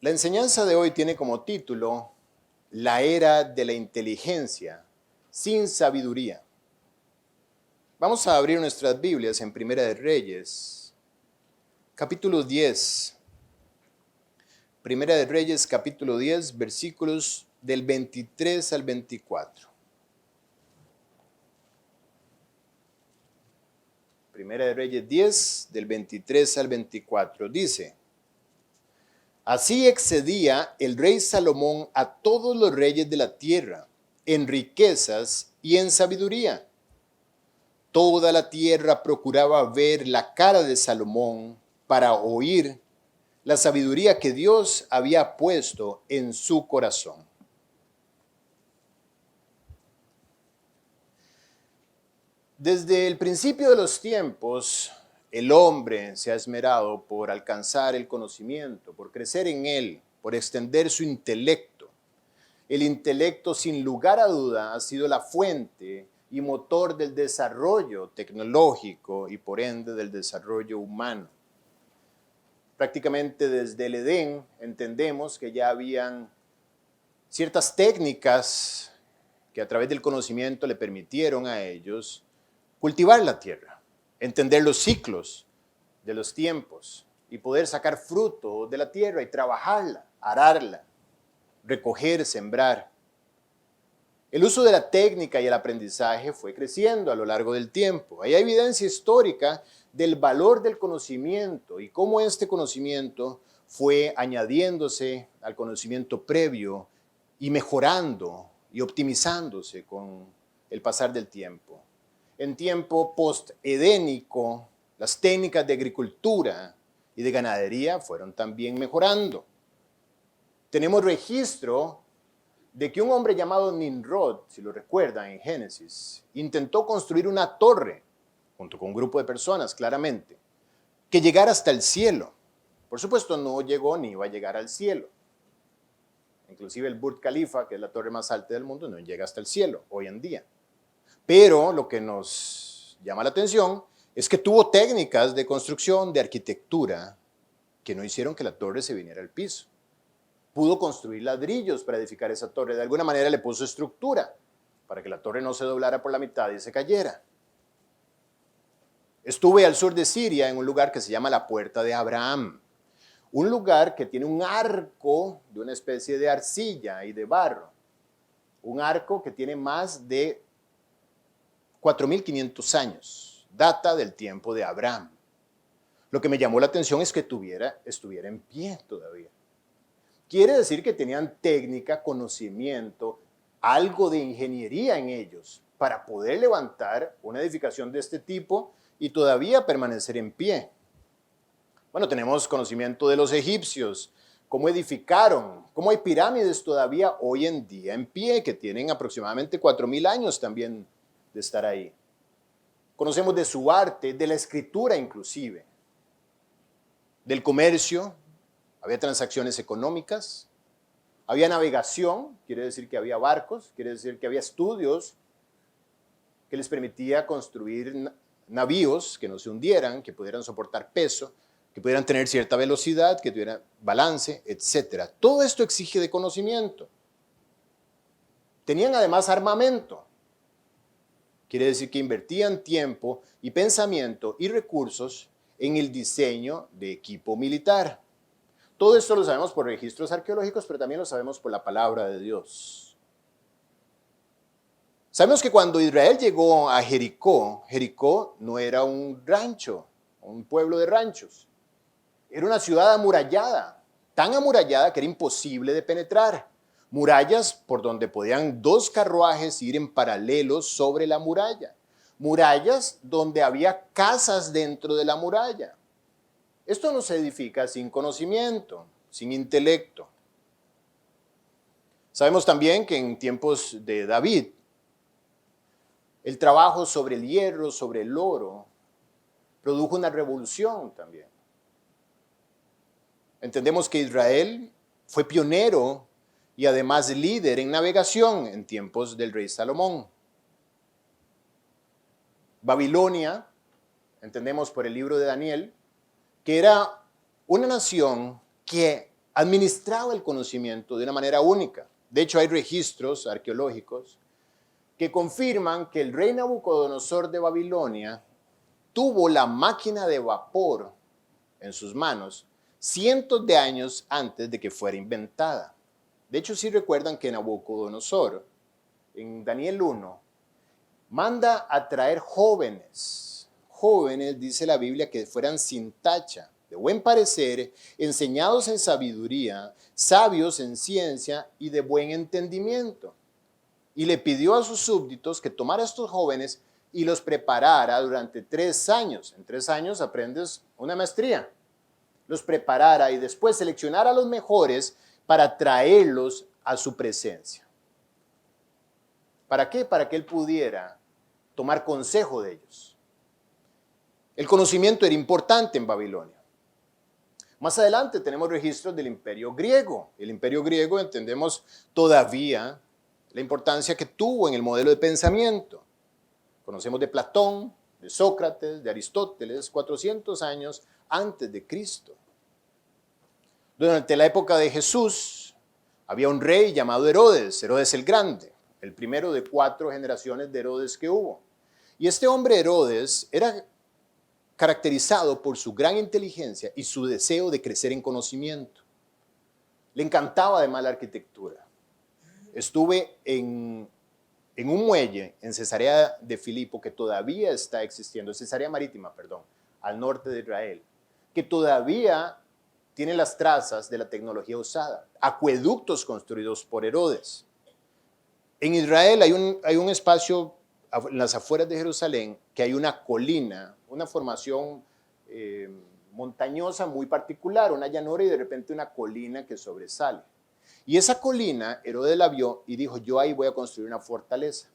La enseñanza de hoy tiene como título La era de la inteligencia sin sabiduría. Vamos a abrir nuestras Biblias en Primera de Reyes, capítulo 10. Primera de Reyes, capítulo 10, versículos del 23 al 24. Primera de Reyes 10, del 23 al 24. Dice: Así excedía el rey Salomón a todos los reyes de la tierra, en riquezas y en sabiduría. Toda la tierra procuraba ver la cara de Salomón para oír la sabiduría que Dios había puesto en su corazón. Desde el principio de los tiempos, el hombre se ha esmerado por alcanzar el conocimiento, por crecer en él, por extender su intelecto. El intelecto, sin lugar a duda, ha sido la fuente y motor del desarrollo tecnológico y por ende del desarrollo humano. Prácticamente desde el Edén entendemos que ya habían ciertas técnicas que a través del conocimiento le permitieron a ellos cultivar la tierra, entender los ciclos de los tiempos y poder sacar fruto de la tierra y trabajarla, ararla, recoger, sembrar. El uso de la técnica y el aprendizaje fue creciendo a lo largo del tiempo. Hay evidencia histórica del valor del conocimiento y cómo este conocimiento fue añadiéndose al conocimiento previo y mejorando y optimizándose con el pasar del tiempo. En tiempo post-edénico, las técnicas de agricultura y de ganadería fueron también mejorando. Tenemos registro de que un hombre llamado Nimrod, si lo recuerdan en Génesis, intentó construir una torre, junto con un grupo de personas, claramente, que llegara hasta el cielo. Por supuesto, no llegó ni iba a llegar al cielo. Inclusive el Burj Khalifa, que es la torre más alta del mundo, no llega hasta el cielo hoy en día. Pero lo que nos llama la atención es que tuvo técnicas de construcción, de arquitectura, que no hicieron que la torre se viniera al piso. Pudo construir ladrillos para edificar esa torre. De alguna manera le puso estructura para que la torre no se doblara por la mitad y se cayera. Estuve al sur de Siria en un lugar que se llama la Puerta de Abraham. Un lugar que tiene un arco de una especie de arcilla y de barro. Un arco que tiene más de 4.500 años. Data del tiempo de Abraham. Lo que me llamó la atención es que estuviera en pie todavía. Quiere decir que tenían técnica, conocimiento, algo de ingeniería en ellos para poder levantar una edificación de este tipo y todavía permanecer en pie. Bueno, tenemos conocimiento de los egipcios, cómo edificaron, cómo hay pirámides todavía hoy en día en pie, que tienen aproximadamente 4.000 años también de estar ahí. Conocemos de su arte, de la escritura inclusive, del comercio. Había transacciones económicas, había navegación, quiere decir que había barcos, quiere decir que había estudios que les permitía construir navíos que no se hundieran, que pudieran soportar peso, que pudieran tener cierta velocidad, que tuvieran balance, etc. Todo esto exige de conocimiento. Tenían además armamento. Quiere decir que invertían tiempo y pensamiento y recursos en el diseño de equipo militar. Todo esto lo sabemos por registros arqueológicos, pero también lo sabemos por la palabra de Dios. Sabemos que cuando Israel llegó a Jericó, Jericó no era un rancho, un pueblo de ranchos. Era una ciudad amurallada, tan amurallada que era imposible de penetrar. Murallas por donde podían dos carruajes ir en paralelo sobre la muralla. Murallas donde había casas dentro de la muralla. Esto no se edifica sin conocimiento, sin intelecto. Sabemos también que en tiempos de David, el trabajo sobre el hierro, sobre el oro, produjo una revolución también. Entendemos que Israel fue pionero y además líder en navegación en tiempos del rey Salomón. Babilonia, entendemos por el libro de Daniel, que era una nación que administraba el conocimiento de una manera única. De hecho, hay registros arqueológicos que confirman que el rey Nabucodonosor de Babilonia tuvo la máquina de vapor en sus manos cientos de años antes de que fuera inventada. De hecho, si recuerdan que Nabucodonosor, en Daniel 1, manda a traer jóvenes, dice la Biblia, que fueran sin tacha, de buen parecer, enseñados en sabiduría, sabios en ciencia y de buen entendimiento. Y le pidió a sus súbditos que tomara a estos jóvenes y los preparara durante 3 años. En 3 años aprendes una maestría. Los preparara y después seleccionara a los mejores para traerlos a su presencia. ¿Para qué? Para que él pudiera tomar consejo de ellos. El conocimiento era importante en Babilonia. Más adelante tenemos registros del Imperio Griego. El Imperio Griego entendemos todavía la importancia que tuvo en el modelo de pensamiento. Conocemos de Platón, de Sócrates, de Aristóteles, 400 años antes de Cristo. Durante la época de Jesús había un rey llamado Herodes, Herodes el Grande, el primero de 4 generaciones de Herodes que hubo. Y este hombre Herodes era caracterizado por su gran inteligencia y su deseo de crecer en conocimiento. Le encantaba además la arquitectura. Estuve en un muelle en Cesarea de Filipo que todavía está existiendo, Cesarea Marítima, perdón, al norte de Israel, que todavía tiene las trazas de la tecnología usada, acueductos construidos por Herodes. En Israel hay un espacio en las afueras de Jerusalén que hay una colina, una formación montañosa muy particular, una llanura y de repente una colina que sobresale. Y esa colina, Herodes la vio y dijo, yo ahí voy a construir una fortaleza.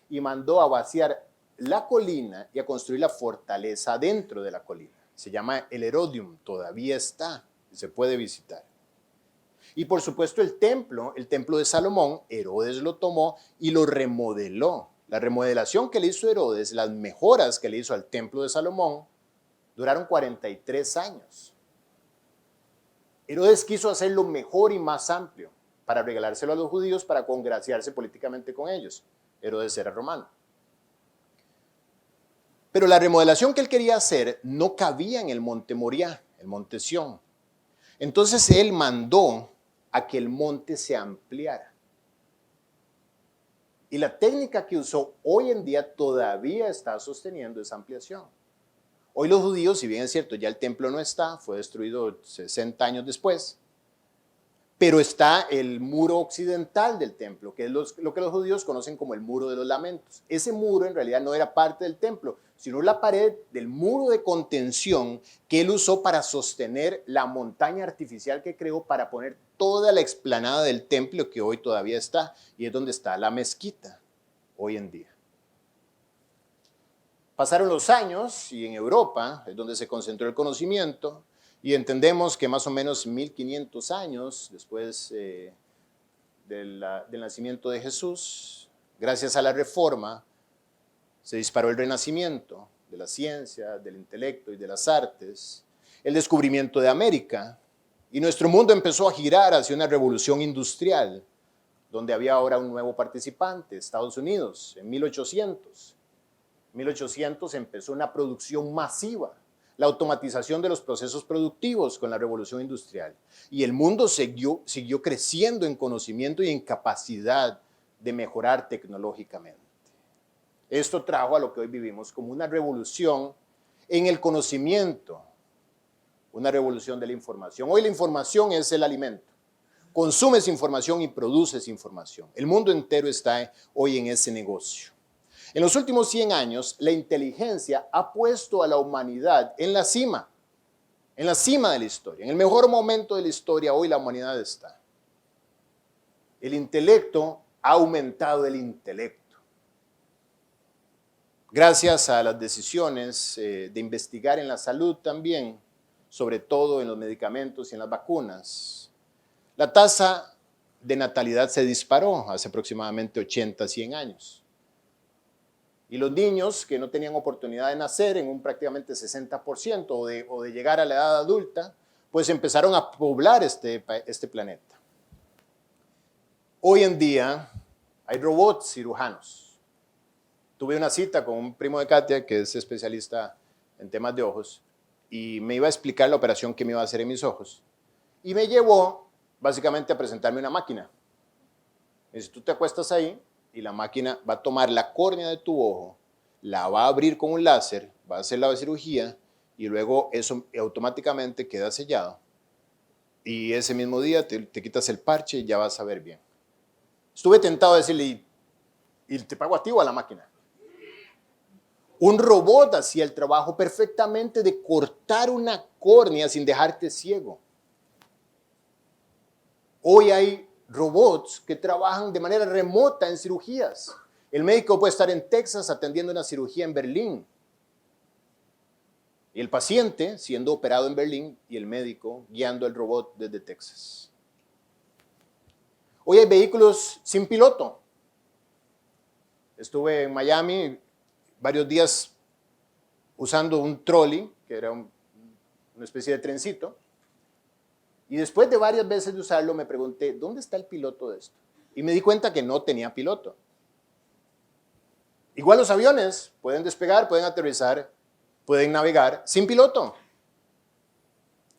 Y mandó a vaciar la colina y a construir la fortaleza dentro de la colina. Se llama el Herodium, todavía está, se puede visitar. Y por supuesto el templo de Salomón, Herodes lo tomó y lo remodeló. La remodelación que le hizo Herodes, las mejoras que le hizo al templo de Salomón, duraron 43 años. Herodes quiso hacerlo mejor y más amplio para regalárselo a los judíos para congraciarse políticamente con ellos. Herodes era romano. Pero la remodelación que él quería hacer no cabía en el monte Moriah, el monte Sión. Entonces él mandó a que el monte se ampliara. Y la técnica que usó hoy en día todavía está sosteniendo esa ampliación. Hoy los judíos, si bien es cierto, ya el templo no está, fue destruido 60 años después, pero está el muro occidental del templo, que es lo que los judíos conocen como el muro de los lamentos. Ese muro en realidad no era parte del templo, sino la pared del muro de contención que él usó para sostener la montaña artificial que creó para poner toda la explanada del templo que hoy todavía está, y es donde está la mezquita hoy en día. Pasaron los años y en Europa es donde se concentró el conocimiento y entendemos que más o menos 1500 años después del nacimiento de Jesús, gracias a la Reforma, se disparó el renacimiento de la ciencia, del intelecto y de las artes, el descubrimiento de América, y nuestro mundo empezó a girar hacia una revolución industrial, donde había ahora un nuevo participante, Estados Unidos, en 1800. En 1800 empezó una producción masiva, la automatización de los procesos productivos con la revolución industrial. Y el mundo siguió creciendo en conocimiento y en capacidad de mejorar tecnológicamente. Esto trajo a lo que hoy vivimos como una revolución en el conocimiento, una revolución de la información. Hoy la información es el alimento. Consumes información y produces información. El mundo entero está hoy en ese negocio. En los últimos 100 años, la inteligencia ha puesto a la humanidad en la cima de la historia. En el mejor momento de la historia, hoy la humanidad está. El intelecto ha aumentado el intelecto. Gracias a las decisiones de investigar en la salud también, sobre todo en los medicamentos y en las vacunas, la tasa de natalidad se disparó hace aproximadamente 80, 100 años. Y los niños que no tenían oportunidad de nacer en un prácticamente 60% o de llegar a la edad adulta, pues empezaron a poblar este planeta. Hoy en día hay robots cirujanos. Tuve una cita con un primo de Katia, que es especialista en temas de ojos, y me iba a explicar la operación que me iba a hacer en mis ojos. Y me llevó básicamente a presentarme una máquina. Me dice, tú te acuestas ahí y la máquina va a tomar la córnea de tu ojo, la va a abrir con un láser, va a hacer la cirugía y luego eso automáticamente queda sellado. Y ese mismo día te quitas el parche y ya vas a ver bien. Estuve tentado de decirle, y te pago a ti o a la máquina. Un robot hacía el trabajo perfectamente de cortar una córnea sin dejarte ciego. Hoy hay robots que trabajan de manera remota en cirugías. El médico puede estar en Texas atendiendo una cirugía en Berlín. Y el paciente siendo operado en Berlín y el médico guiando el robot desde Texas. Hoy hay vehículos sin piloto. Estuve en Miami varios días usando un trolley, que era una especie de trencito. Y después de varias veces de usarlo, me pregunté, ¿dónde está el piloto de esto? Y me di cuenta que no tenía piloto. Igual los aviones pueden despegar, pueden aterrizar, pueden navegar sin piloto.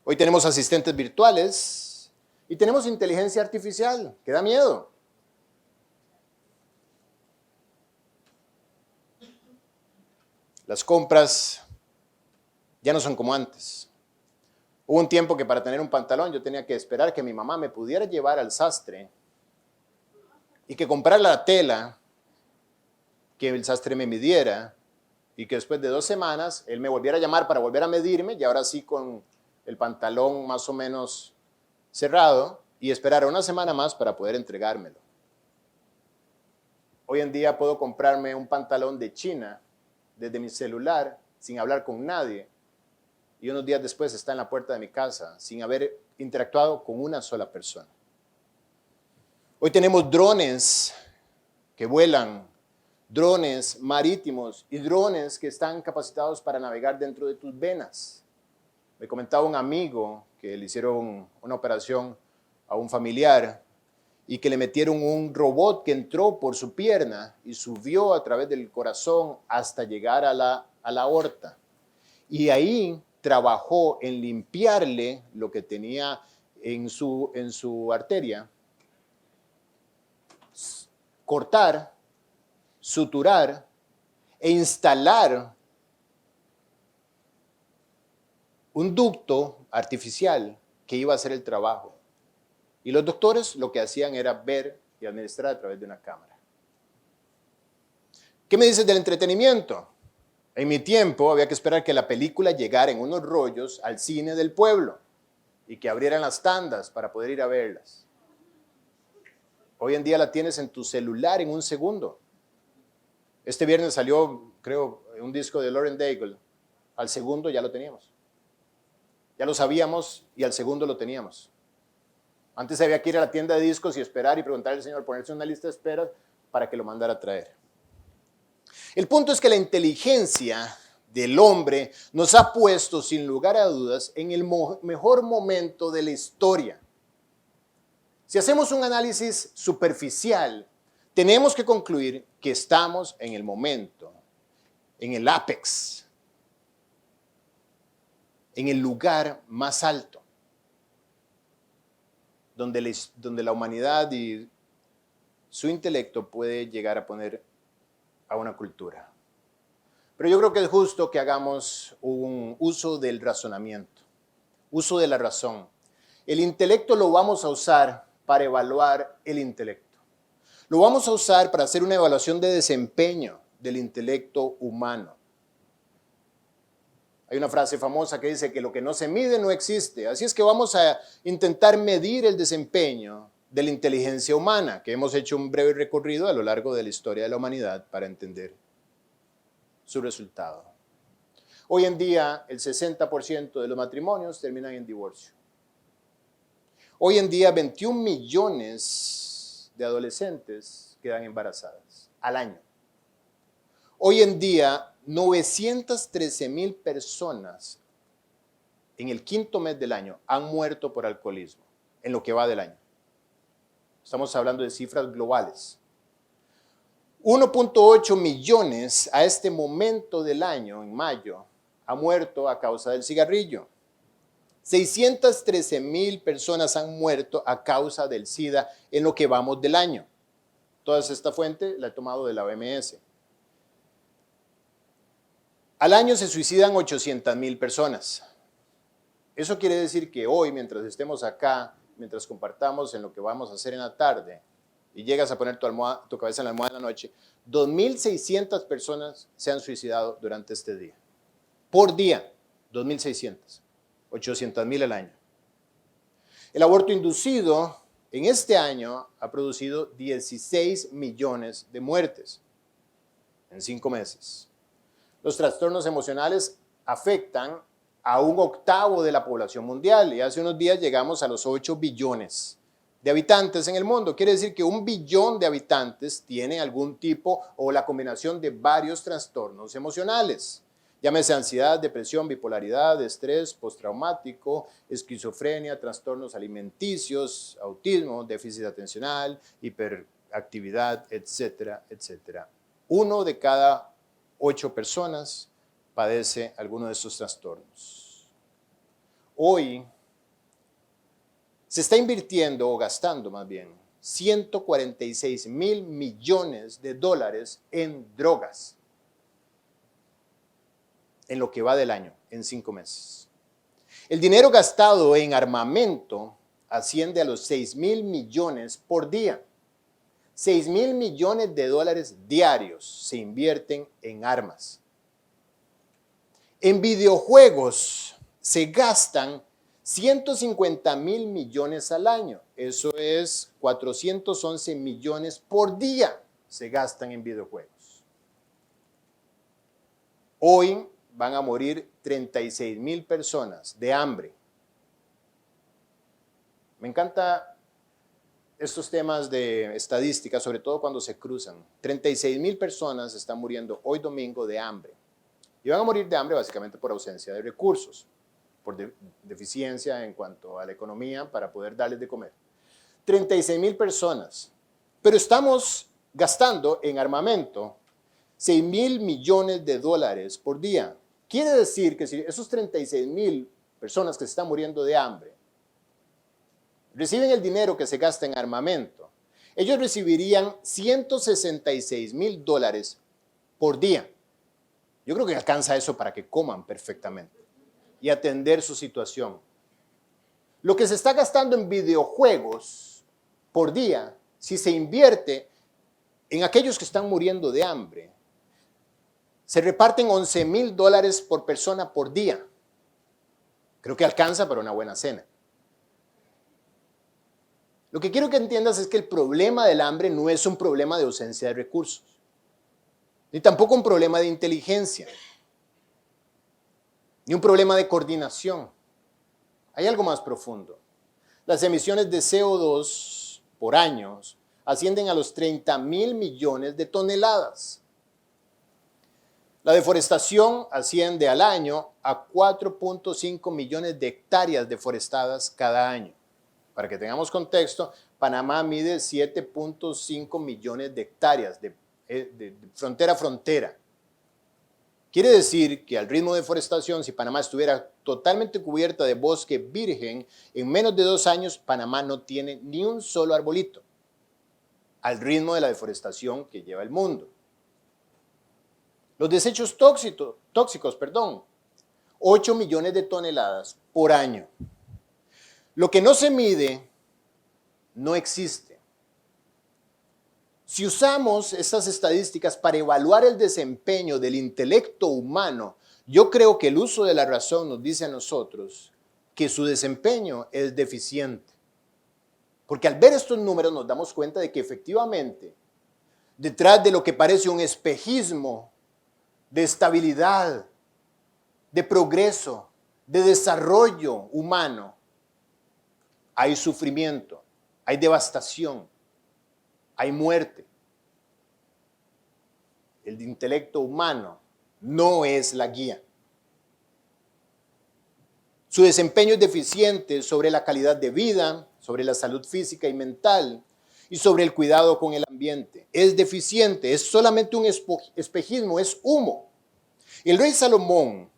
Hoy tenemos asistentes virtuales y tenemos inteligencia artificial, que da miedo. Las compras ya no son como antes. Hubo un tiempo que para tener un pantalón yo tenía que esperar que mi mamá me pudiera llevar al sastre y que comprara la tela, que el sastre me midiera y que después de 2 semanas él me volviera a llamar para volver a medirme y ahora sí con el pantalón más o menos cerrado y esperar una semana más para poder entregármelo. Hoy en día puedo comprarme un pantalón de China desde mi celular sin hablar con nadie y unos días después está en la puerta de mi casa sin haber interactuado con una sola persona. Hoy tenemos drones que vuelan, drones marítimos y drones que están capacitados para navegar dentro de tus venas. Me comentaba un amigo que le hicieron una operación a un familiar y que le metieron un robot que entró por su pierna y subió a través del corazón hasta llegar a la aorta. Y ahí trabajó en limpiarle lo que tenía en su arteria, cortar, suturar e instalar un ducto artificial que iba a hacer el trabajo. Y los doctores lo que hacían era ver y administrar a través de una cámara. ¿Qué me dices del entretenimiento? En mi tiempo había que esperar que la película llegara en unos rollos al cine del pueblo y que abrieran las tandas para poder ir a verlas. Hoy en día la tienes en tu celular en un segundo. Este viernes salió, creo, un disco de Lauren Daigle. Al segundo ya lo teníamos. Ya lo sabíamos y al segundo lo teníamos. Antes había que ir a la tienda de discos y esperar y preguntarle al señor, ponerse una lista de espera para que lo mandara a traer. El punto es que la inteligencia del hombre nos ha puesto, sin lugar a dudas, en el mejor momento de la historia. Si hacemos un análisis superficial, tenemos que concluir que estamos en el momento, en el ápex, en el lugar más alto, donde la humanidad y su intelecto puede llegar a poner a una cultura. Pero yo creo que es justo que hagamos un uso del razonamiento, uso de la razón. El intelecto lo vamos a usar para evaluar el intelecto. Lo vamos a usar para hacer una evaluación de desempeño del intelecto humano. Hay una frase famosa que dice que lo que no se mide no existe. Así es que vamos a intentar medir el desempeño de la inteligencia humana, que hemos hecho un breve recorrido a lo largo de la historia de la humanidad para entender su resultado. Hoy en día, el 60% de los matrimonios terminan en divorcio. Hoy en día, 21 millones de adolescentes quedan embarazadas al año. Hoy en día, 913,000 personas en el quinto mes del año han muerto por alcoholismo, en lo que va del año. Estamos hablando de cifras globales. 1.8 millones a este momento del año, en mayo, ha muerto a causa del cigarrillo. 613,000 personas han muerto a causa del SIDA en lo que vamos del año. Toda esta fuente la he tomado de la OMS. Al año se suicidan 800,000 personas. Eso quiere decir que hoy, mientras estemos acá, mientras compartamos en lo que vamos a hacer en la tarde, y llegas a poner tu cabeza en la almohada en la noche, 2.600 personas se han suicidado durante este día. Por día, 2.600. 800,000 al año. El aborto inducido en este año ha producido 16 millones de muertes en 5 meses. Los trastornos emocionales afectan a 1/8 de la población mundial y hace unos días llegamos a los 8 billones de habitantes en el mundo. Quiere decir que 1 billón de habitantes tiene algún tipo o la combinación de varios trastornos emocionales. Llámese ansiedad, depresión, bipolaridad, estrés postraumático, esquizofrenia, trastornos alimenticios, autismo, déficit atencional, hiperactividad, etcétera, etcétera. 1 de cada 8 personas padece alguno de estos trastornos. Hoy se está invirtiendo o gastando más bien 146,000 millones de dólares en drogas en lo que va del año, en 5 meses. El dinero gastado en armamento asciende a los 6,000 millones por día. 6,000 millones de dólares diarios se invierten en armas. En videojuegos se gastan 150,000 millones al año. Eso es 411 millones por día se gastan en videojuegos. Hoy van a morir 36,000 personas de hambre. Me encanta estos temas de estadística, sobre todo cuando se cruzan. 36,000 personas están muriendo hoy domingo de hambre. Y van a morir de hambre básicamente por ausencia de recursos, por deficiencia en cuanto a la economía para poder darles de comer. 36,000 personas. Pero estamos gastando en armamento 6,000 millones de dólares por día. Quiere decir que si esos 36,000 personas que se están muriendo de hambre reciben el dinero que se gasta en armamento, ellos recibirían 166,000 dólares por día. Yo creo que alcanza eso para que coman perfectamente y atender su situación. Lo que se está gastando en videojuegos por día, si se invierte en aquellos que están muriendo de hambre, se reparten 11,000 dólares por persona por día. Creo que alcanza para una buena cena. Lo que quiero que entiendas es que el problema del hambre no es un problema de ausencia de recursos, ni tampoco un problema de inteligencia, ni un problema de coordinación. Hay algo más profundo. Las emisiones de CO2 por año ascienden a los 30,000 millones de toneladas. La deforestación asciende al año a 4.5 millones de hectáreas deforestadas cada año. Para que tengamos contexto, Panamá mide 7.5 millones de hectáreas de frontera a frontera. Quiere decir que al ritmo de deforestación, si Panamá estuviera totalmente cubierta de bosque virgen, en menos de 2 años Panamá no tiene ni un solo arbolito, al ritmo de la deforestación que lleva el mundo. Los desechos tóxicos, 8 millones de toneladas por año. Lo que no se mide no existe. Si usamos estas estadísticas para evaluar el desempeño del intelecto humano, yo creo que el uso de la razón nos dice a nosotros que su desempeño es deficiente. Porque al ver estos números nos damos cuenta de que efectivamente, detrás de lo que parece un espejismo de estabilidad, de progreso, de desarrollo humano, hay sufrimiento, hay devastación, hay muerte. El intelecto humano no es la guía. Su desempeño es deficiente sobre la calidad de vida, sobre la salud física y mental y sobre el cuidado con el ambiente. Es deficiente, es solamente un espejismo, es humo. El rey Salomón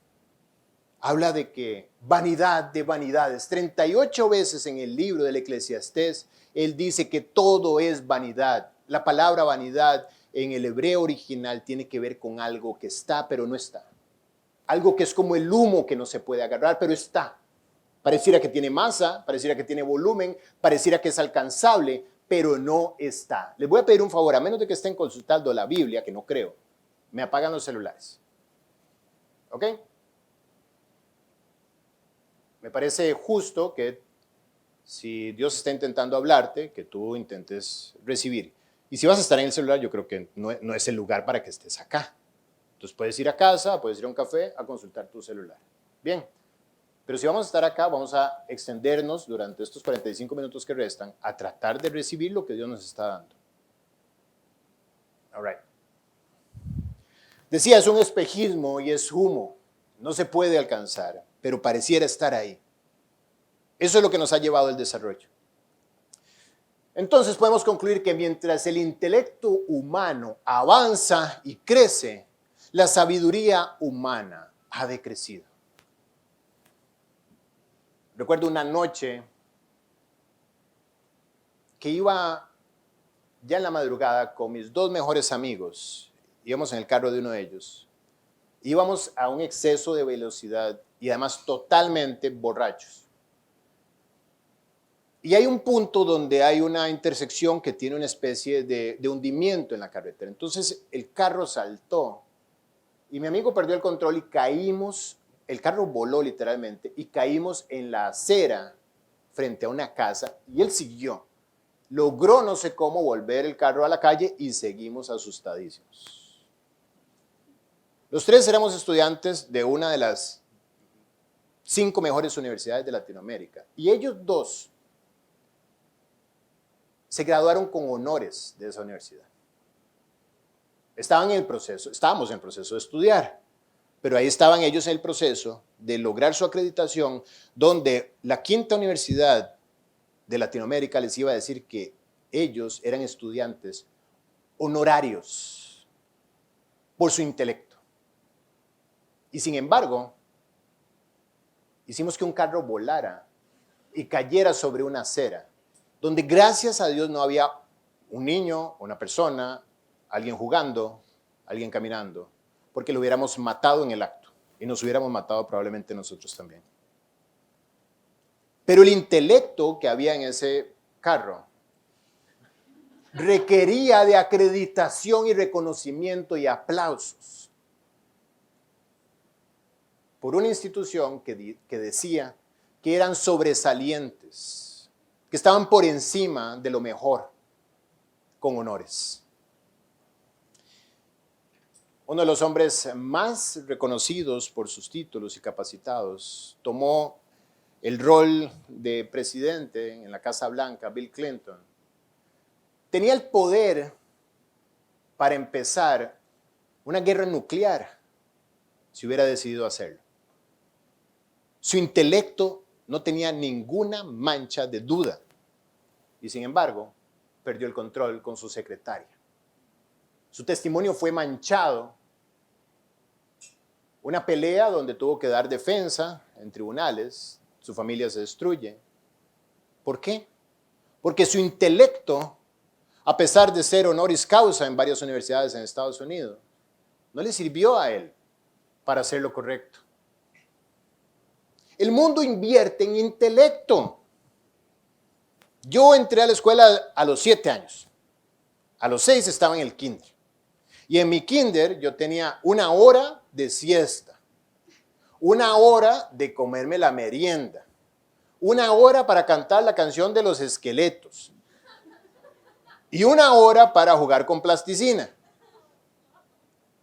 habla de que vanidad de vanidades. 38 veces en el libro del Eclesiastés, él dice que todo es vanidad. La palabra vanidad en el hebreo original tiene que ver con algo que está, pero no está. Algo que es como el humo que no se puede agarrar, pero está. Pareciera que tiene masa, pareciera que tiene volumen, pareciera que es alcanzable, pero no está. Les voy a pedir un favor, a menos de que estén consultando la Biblia, que no creo, me apagan los celulares. ¿Ok? Me parece justo que si Dios está intentando hablarte, que tú intentes recibir. Y si vas a estar en el celular, yo creo que no es el lugar para que estés acá. Entonces puedes ir a casa, puedes ir a un café a consultar tu celular. Bien, pero si vamos a estar acá, vamos a extendernos durante estos 45 minutos que restan a tratar de recibir lo que Dios nos está dando. All right. Decía, es un espejismo y es humo. No se puede alcanzar, pero pareciera estar ahí. Eso es lo que nos ha llevado al desarrollo. Entonces podemos concluir que mientras el intelecto humano avanza y crece, la sabiduría humana ha decrecido. Recuerdo una noche que iba ya en la madrugada con mis dos mejores amigos. Íbamos en el carro de uno de ellos. Íbamos a un exceso de velocidad y además totalmente borrachos. Y hay un punto donde hay una intersección que tiene una especie de hundimiento en la carretera. Entonces el carro saltó y mi amigo perdió el control y caímos, el carro voló literalmente y caímos en la acera frente a una casa y él siguió. Logró no sé cómo volver el carro a la calle y seguimos asustadísimos. Los tres éramos estudiantes de una de las 5 mejores universidades de Latinoamérica y ellos dos se graduaron con honores de esa universidad. Estábamos en el proceso de estudiar, pero ahí estaban ellos en el proceso de lograr su acreditación, donde la 5ª universidad de Latinoamérica les iba a decir que ellos eran estudiantes honorarios por su intelecto. Y sin embargo, hicimos que un carro volara y cayera sobre una acera, donde gracias a Dios no había un niño, una persona, alguien jugando, alguien caminando, porque lo hubiéramos matado en el acto y nos hubiéramos matado probablemente nosotros también. Pero el intelecto que había en ese carro requería de acreditación y reconocimiento y aplausos por una institución que decía que eran sobresalientes, que estaban por encima de lo mejor, con honores. Uno de los hombres más reconocidos por sus títulos y capacitados tomó el rol de presidente en la Casa Blanca, Bill Clinton. Tenía el poder para empezar una guerra nuclear si hubiera decidido hacerlo. Su intelecto no tenía ninguna mancha de duda y sin embargo perdió el control con su secretaria. Su testimonio fue manchado. Una pelea donde tuvo que dar defensa en tribunales, su familia se destruye. ¿Por qué? Porque su intelecto, a pesar de ser honoris causa en varias universidades en Estados Unidos, no le sirvió a él para hacer lo correcto. El mundo invierte en intelecto. Yo entré a la escuela a los 7 años. A los 6 estaba en el kinder. Y en mi kinder yo tenía 1 hora de siesta, 1 hora de comerme la merienda, 1 hora para cantar la canción de los esqueletos y 1 hora para jugar con plasticina.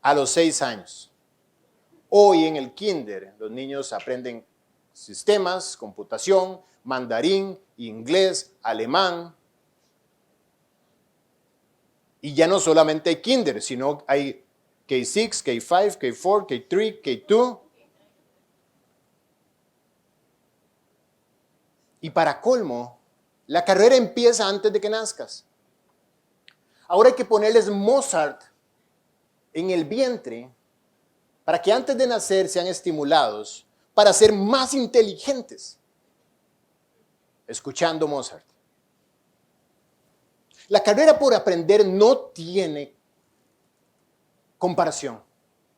A los 6 años. Hoy en el kinder los niños aprenden sistemas, computación, mandarín, inglés, alemán. Y ya no solamente hay kinder, sino hay K6, K5, K4, K3, K2. Y para colmo, la carrera empieza antes de que nazcas. Ahora hay que ponerles Mozart en el vientre para que antes de nacer sean estimulados para ser más inteligentes, escuchando Mozart. La carrera por aprender no tiene comparación.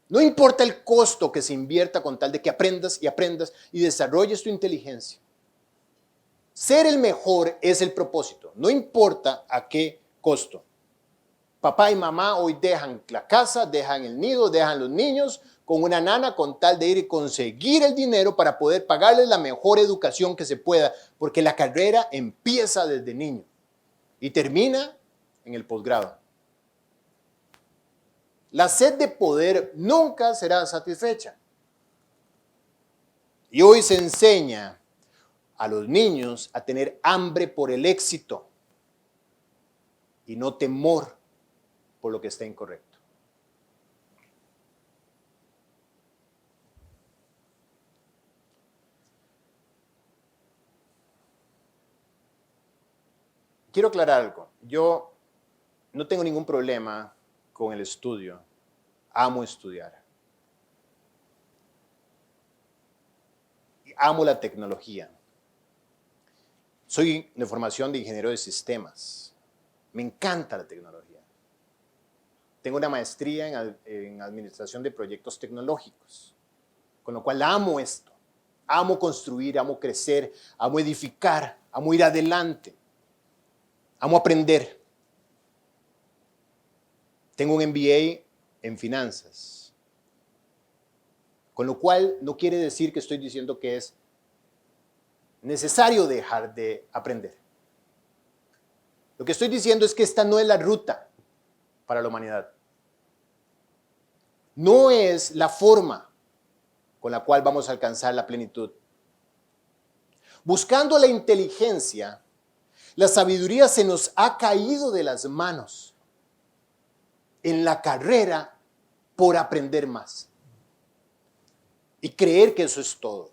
No importa el costo que se invierta con tal de que aprendas y aprendas y desarrolles tu inteligencia. Ser el mejor es el propósito, no importa a qué costo. Papá y mamá hoy dejan la casa, dejan el nido, dejan los niños con una nana con tal de ir y conseguir el dinero para poder pagarles la mejor educación que se pueda, porque la carrera empieza desde niño y termina en el posgrado. La sed de poder nunca será satisfecha. Y hoy se enseña a los niños a tener hambre por el éxito y no temor por lo que está incorrecto. Quiero aclarar algo. Yo no tengo ningún problema con el estudio. Amo estudiar. Amo la tecnología. Soy de formación de ingeniero de sistemas. Me encanta la tecnología. Tengo una maestría en administración de proyectos tecnológicos, con lo cual amo esto. Amo construir, amo crecer, amo edificar, amo ir adelante. Amo aprender. Tengo un MBA en finanzas, con lo cual no quiere decir que estoy diciendo que es necesario dejar de aprender. Lo que estoy diciendo es que esta no es la ruta para la humanidad. No es la forma con la cual vamos a alcanzar la plenitud. Buscando la inteligencia, la sabiduría se nos ha caído de las manos en la carrera por aprender más y creer que eso es todo.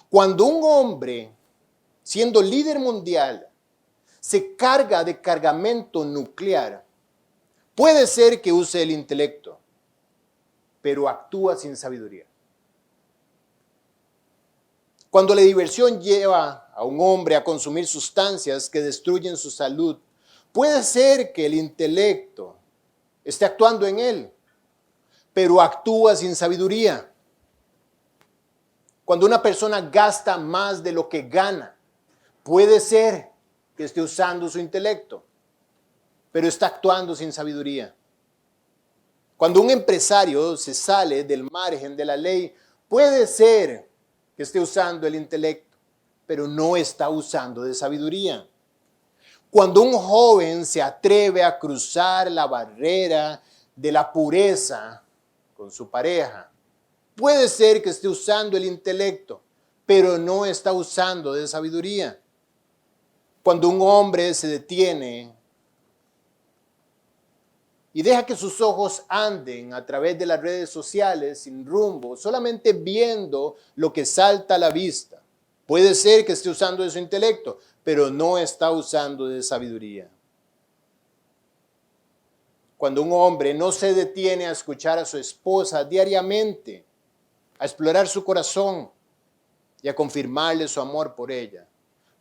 Cuando un hombre, siendo líder mundial, se carga de cargamento nuclear, puede ser que use el intelecto, pero actúa sin sabiduría. Cuando la diversión lleva a un hombre a consumir sustancias que destruyen su salud, puede ser que el intelecto esté actuando en él, pero actúa sin sabiduría. Cuando una persona gasta más de lo que gana, puede ser que esté usando su intelecto, pero está actuando sin sabiduría. Cuando un empresario se sale del margen de la ley, puede ser que esté usando el intelecto, pero no está usando de sabiduría. Cuando un joven se atreve a cruzar la barrera de la pureza con su pareja, puede ser que esté usando el intelecto, pero no está usando de sabiduría. Cuando un hombre se detiene y deja que sus ojos anden a través de las redes sociales sin rumbo, solamente viendo lo que salta a la vista, puede ser que esté usando de su intelecto, pero no está usando de sabiduría. Cuando un hombre no se detiene a escuchar a su esposa diariamente, a explorar su corazón y a confirmarle su amor por ella,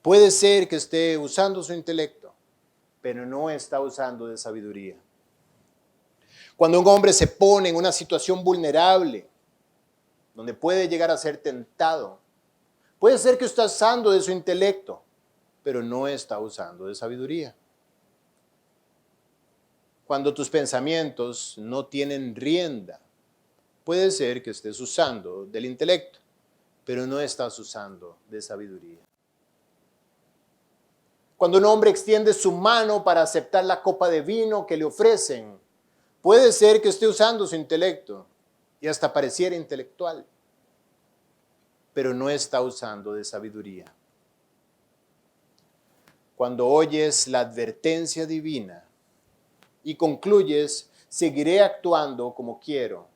puede ser que esté usando su intelecto, pero no está usando de sabiduría. Cuando un hombre se pone en una situación vulnerable, donde puede llegar a ser tentado, puede ser que está usando de su intelecto, pero no está usando de sabiduría. Cuando tus pensamientos no tienen rienda, puede ser que estés usando del intelecto, pero no estás usando de sabiduría. Cuando un hombre extiende su mano para aceptar la copa de vino que le ofrecen, puede ser que esté usando su intelecto y hasta pareciera intelectual, pero no está usando de sabiduría. Cuando oyes la advertencia divina y concluyes, seguiré actuando como quiero,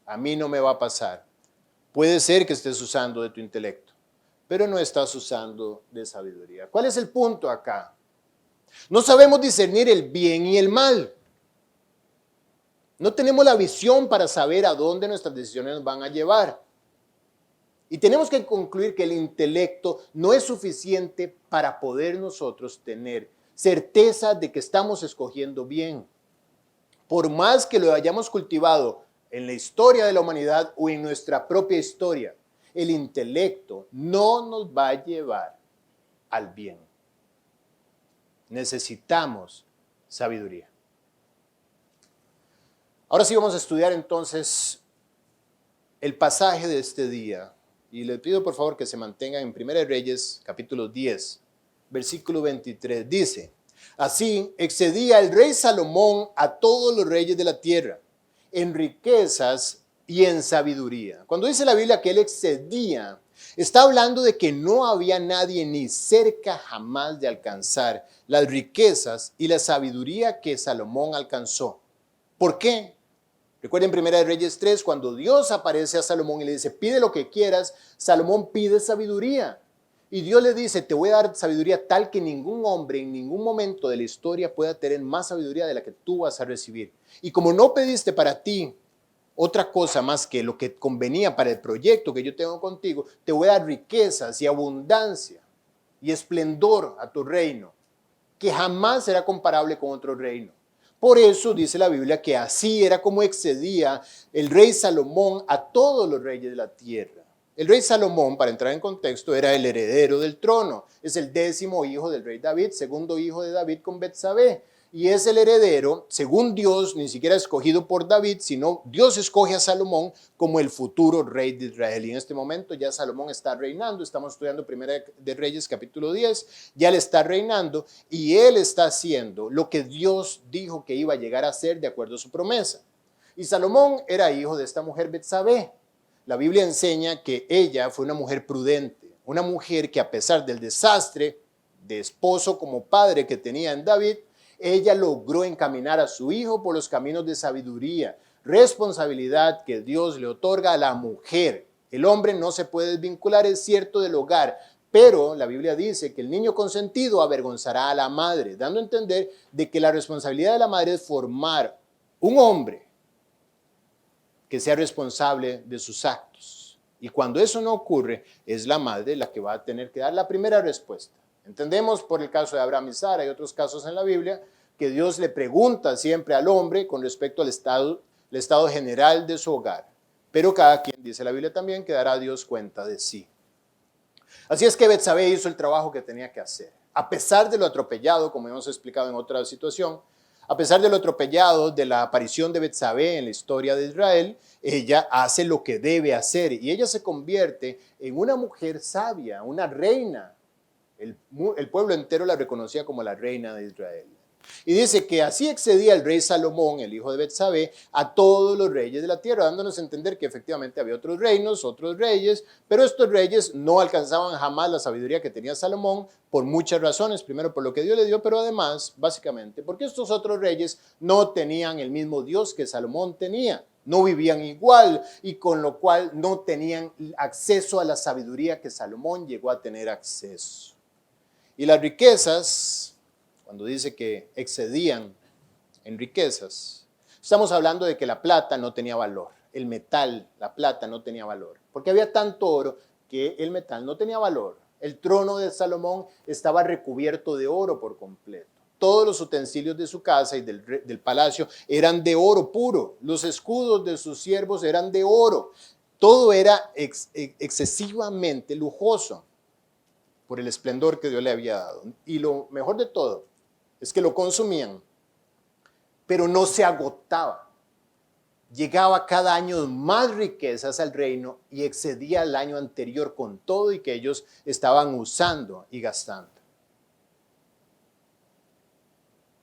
a mí no me va a pasar, puede ser que estés usando de tu intelecto, pero no estás usando de sabiduría. ¿Cuál es el punto acá? No sabemos discernir el bien y el mal. No tenemos la visión para saber a dónde nuestras decisiones nos van a llevar. Y tenemos que concluir que el intelecto no es suficiente para poder nosotros tener certeza de que estamos escogiendo bien. Por más que lo hayamos cultivado en la historia de la humanidad o en nuestra propia historia, el intelecto no nos va a llevar al bien. Necesitamos sabiduría. Ahora sí vamos a estudiar entonces el pasaje de este día. Y le pido por favor que se mantengan en 1 Reyes capítulo 10, versículo 23. Dice, así excedía el rey Salomón a todos los reyes de la tierra, en riquezas y en sabiduría. Cuando dice la Biblia que él excedía, está hablando de que no había nadie ni cerca jamás de alcanzar las riquezas y la sabiduría que Salomón alcanzó. ¿Por qué? Recuerden 1 Reyes 3, cuando Dios aparece a Salomón y le dice, pide lo que quieras, Salomón pide sabiduría. Y Dios le dice, te voy a dar sabiduría tal que ningún hombre en ningún momento de la historia pueda tener más sabiduría de la que tú vas a recibir. Y como no pediste para ti otra cosa más que lo que convenía para el proyecto que yo tengo contigo, te voy a dar riquezas y abundancia y esplendor a tu reino, que jamás será comparable con otro reino. Por eso dice la Biblia que así era como excedía el rey Salomón a todos los reyes de la tierra. El rey Salomón, para entrar en contexto, era el heredero del trono. Es el 10º hijo del rey David, segundo hijo de David con Betsabé. Y es el heredero, según Dios, ni siquiera escogido por David, sino Dios escoge a Salomón como el futuro rey de Israel. Y en este momento ya Salomón está reinando, estamos estudiando 1 de Reyes capítulo 10, ya él está reinando y él está haciendo lo que Dios dijo que iba a llegar a hacer de acuerdo a su promesa. Y Salomón era hijo de esta mujer Betsabé. La Biblia enseña que ella fue una mujer prudente, una mujer que a pesar del desastre de esposo como padre que tenía en David, ella logró encaminar a su hijo por los caminos de sabiduría, responsabilidad que Dios le otorga a la mujer. El hombre no se puede desvincular, es cierto, del hogar, pero la Biblia dice que el niño consentido avergonzará a la madre, dando a entender de que la responsabilidad de la madre es formar un hombre que sea responsable de sus actos. Y cuando eso no ocurre, es la madre la que va a tener que dar la primera respuesta. Entendemos por el caso de Abraham y Sara y otros casos en la Biblia que Dios le pregunta siempre al hombre con respecto al estado general de su hogar. Pero cada quien, dice la Biblia también, que dará a Dios cuenta de sí. Así es que Betsabé hizo el trabajo que tenía que hacer. A pesar de lo atropellado, como hemos explicado en otra situación, a pesar de lo atropellado de la aparición de Betsabé en la historia de Israel, ella hace lo que debe hacer y ella se convierte en una mujer sabia, una reina. El pueblo entero la reconocía como la reina de Israel. Y dice que así excedía el rey Salomón, el hijo de Betsabé, a todos los reyes de la tierra, dándonos a entender que efectivamente había otros reinos, otros reyes, pero estos reyes no alcanzaban jamás la sabiduría que tenía Salomón por muchas razones. Primero, por lo que Dios le dio, pero además, básicamente, porque estos otros reyes no tenían el mismo Dios que Salomón tenía. No vivían igual y con lo cual no tenían acceso a la sabiduría que Salomón llegó a tener acceso. Y las riquezas, cuando dice que excedían en riquezas, estamos hablando de que la plata no tenía valor, el metal, la plata no tenía valor, porque había tanto oro que el metal no tenía valor. El trono de Salomón estaba recubierto de oro por completo. Todos los utensilios de su casa y del palacio eran de oro puro. Los escudos de sus siervos eran de oro. Todo era excesivamente lujoso por el esplendor que Dios le había dado. Y lo mejor de todo es que lo consumían, pero no se agotaba. Llegaba cada año más riquezas al reino y excedía el año anterior con todo y que ellos estaban usando y gastando.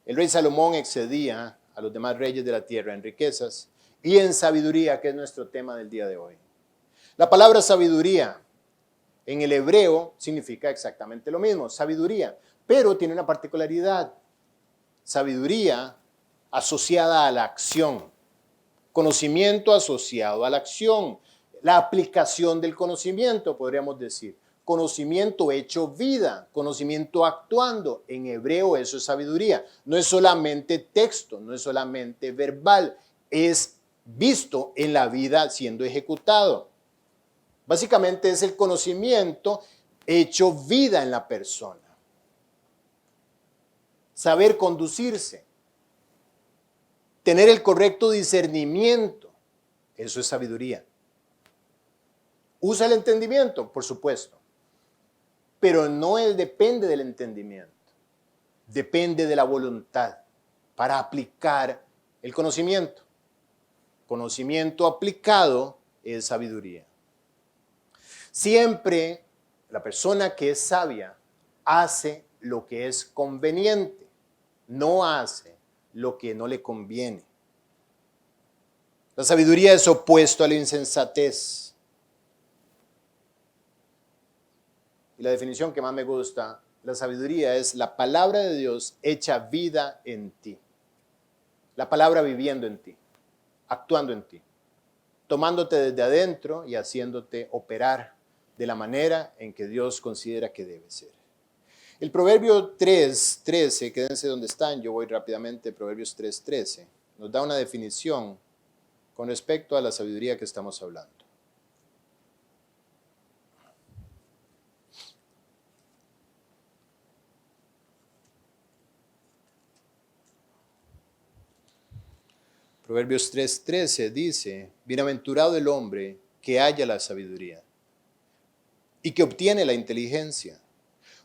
El rey Salomón excedía a los demás reyes de la tierra en riquezas y en sabiduría, que es nuestro tema del día de hoy. La palabra sabiduría en el hebreo significa exactamente lo mismo, sabiduría, pero tiene una particularidad. Sabiduría asociada a la acción, conocimiento asociado a la acción, la aplicación del conocimiento, podríamos decir. conocimiento hecho vida, conocimiento actuando. En hebreo eso es sabiduría. No es solamente texto, no es solamente verbal, es visto en la vida siendo ejecutado. Básicamente es el conocimiento hecho vida en la persona. Saber conducirse. Tener el correcto discernimiento. Eso es sabiduría. ¿Usa el entendimiento? Por supuesto. Pero no depende del entendimiento. Depende de la voluntad para aplicar el conocimiento. Conocimiento aplicado es sabiduría. Siempre la persona que es sabia hace lo que es conveniente, no hace lo que no le conviene. La sabiduría es opuesto a la insensatez. Y la definición que más me gusta, la sabiduría es la palabra de Dios hecha vida en ti. La palabra viviendo en ti, actuando en ti, tomándote desde adentro y haciéndote operar de la manera en que Dios considera que debe ser. El Proverbio 3:13, quédense donde están, yo voy rápidamente, Proverbios 3:13, nos da una definición con respecto a la sabiduría que estamos hablando. Proverbios 3:13 dice, bienaventurado el hombre que halla la sabiduría y que obtiene la inteligencia,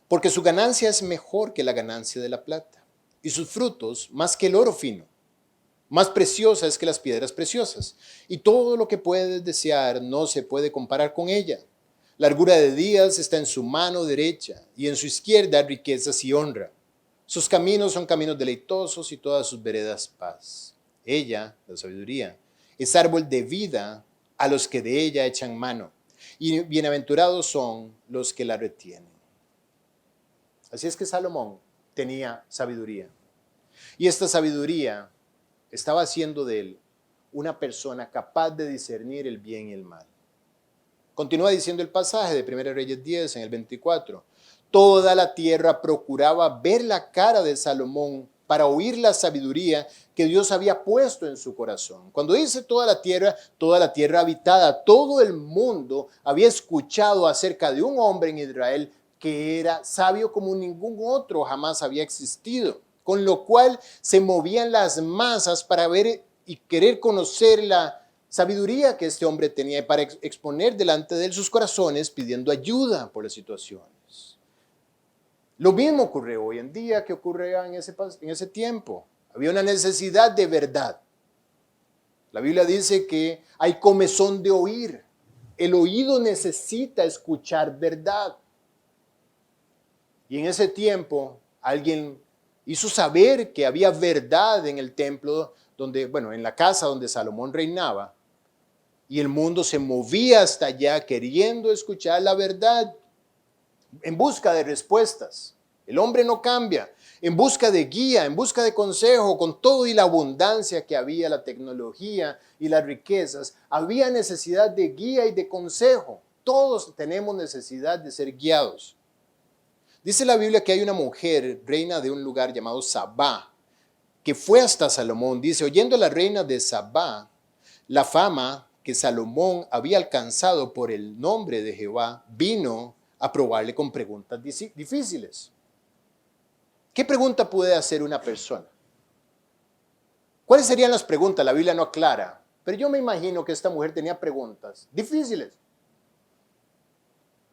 porque su ganancia es mejor que la ganancia de la plata, y sus frutos más que el oro fino. Más preciosa es que las piedras preciosas, y todo lo que puedes desear no se puede comparar con ella. Largura de días está en su mano derecha, y en su izquierda riquezas y honra. Sus caminos son caminos deleitosos, y todas sus veredas paz. Ella, la sabiduría, es árbol de vida a los que de ella echan mano, y bienaventurados son los que la retienen. Así es que Salomón tenía sabiduría. Y esta sabiduría estaba haciendo de él una persona capaz de discernir el bien y el mal. Continúa diciendo el pasaje de 1 Reyes 10 en el 24. Toda la tierra procuraba ver la cara de Salomón para oír la sabiduría que Dios había puesto en su corazón. Cuando dice toda la tierra habitada, todo el mundo había escuchado acerca de un hombre en Israel que era sabio como ningún otro jamás había existido, con lo cual se movían las masas para ver y querer conocer la sabiduría que este hombre tenía y para exponer delante de él sus corazones pidiendo ayuda por las situaciones. Lo mismo ocurre hoy en día que ocurría en ese tiempo. Había una necesidad de verdad. La Biblia dice que hay comezón de oír. El oído necesita escuchar verdad. Y en ese tiempo alguien hizo saber que había verdad en el templo, en la casa donde Salomón reinaba. Y el mundo se movía hasta allá queriendo escuchar la verdad, en busca de respuestas. El hombre no cambia, en busca de guía, en busca de consejo, con todo y la abundancia que había, la tecnología y las riquezas, había necesidad de guía y de consejo. Todos tenemos necesidad de ser guiados. Dice la Biblia que hay una mujer, reina de un lugar llamado Sabá, que fue hasta Salomón. Dice, oyendo la reina de Sabá, la fama que Salomón había alcanzado por el nombre de Jehová, vino a probarle con preguntas difíciles. ¿Qué pregunta puede hacer una persona? ¿Cuáles serían las preguntas? La Biblia no aclara, pero yo me imagino que esta mujer tenía preguntas difíciles.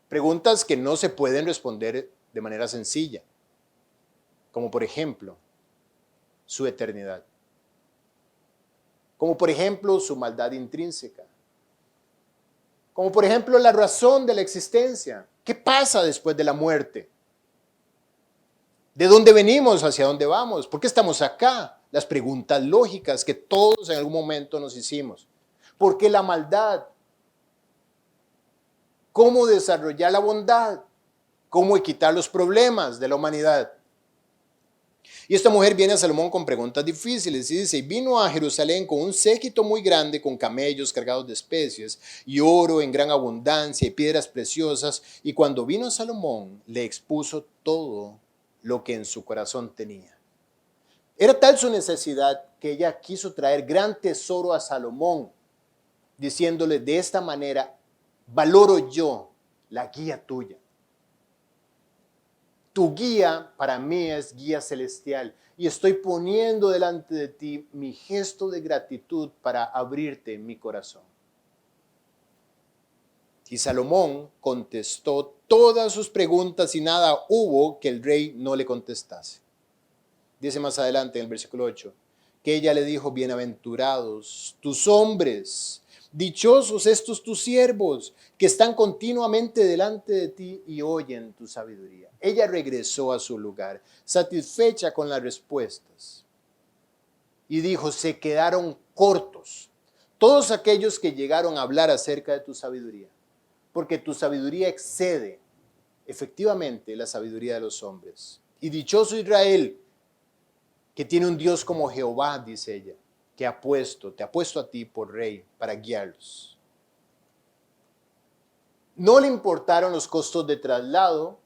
Preguntas que no se pueden responder de manera sencilla, como por ejemplo, su eternidad. Como por ejemplo, su maldad intrínseca. Como por ejemplo, la razón de la existencia. ¿Qué pasa después de la muerte? ¿De dónde venimos? ¿Hacia dónde vamos? ¿Por qué estamos acá? Las preguntas lógicas que todos en algún momento nos hicimos. ¿Por qué la maldad? ¿Cómo desarrollar la bondad? ¿Cómo quitar los problemas de la humanidad? Y esta mujer viene a Salomón con preguntas difíciles y dice, vino a Jerusalén con un séquito muy grande, con camellos cargados de especies y oro en gran abundancia y piedras preciosas. Y cuando vino Salomón, le expuso todo lo que en su corazón tenía. Era tal su necesidad que ella quiso traer gran tesoro a Salomón, diciéndole, de esta manera valoro yo la guía tuya. Tu guía para mí es guía celestial y estoy poniendo delante de ti mi gesto de gratitud para abrirte mi corazón. Y Salomón contestó todas sus preguntas y nada hubo que el rey no le contestase. Dice más adelante en el versículo 8, que ella le dijo, bienaventurados tus hombres, dichosos estos tus siervos, que están continuamente delante de ti y oyen tu sabiduría. Ella regresó a su lugar, satisfecha con las respuestas. Y dijo, se quedaron cortos todos aquellos que llegaron a hablar acerca de tu sabiduría, porque tu sabiduría excede efectivamente la sabiduría de los hombres. Y dichoso Israel, que tiene un Dios como Jehová, dice ella, que te ha puesto a ti por rey para guiarlos. No le importaron los costos de traslado,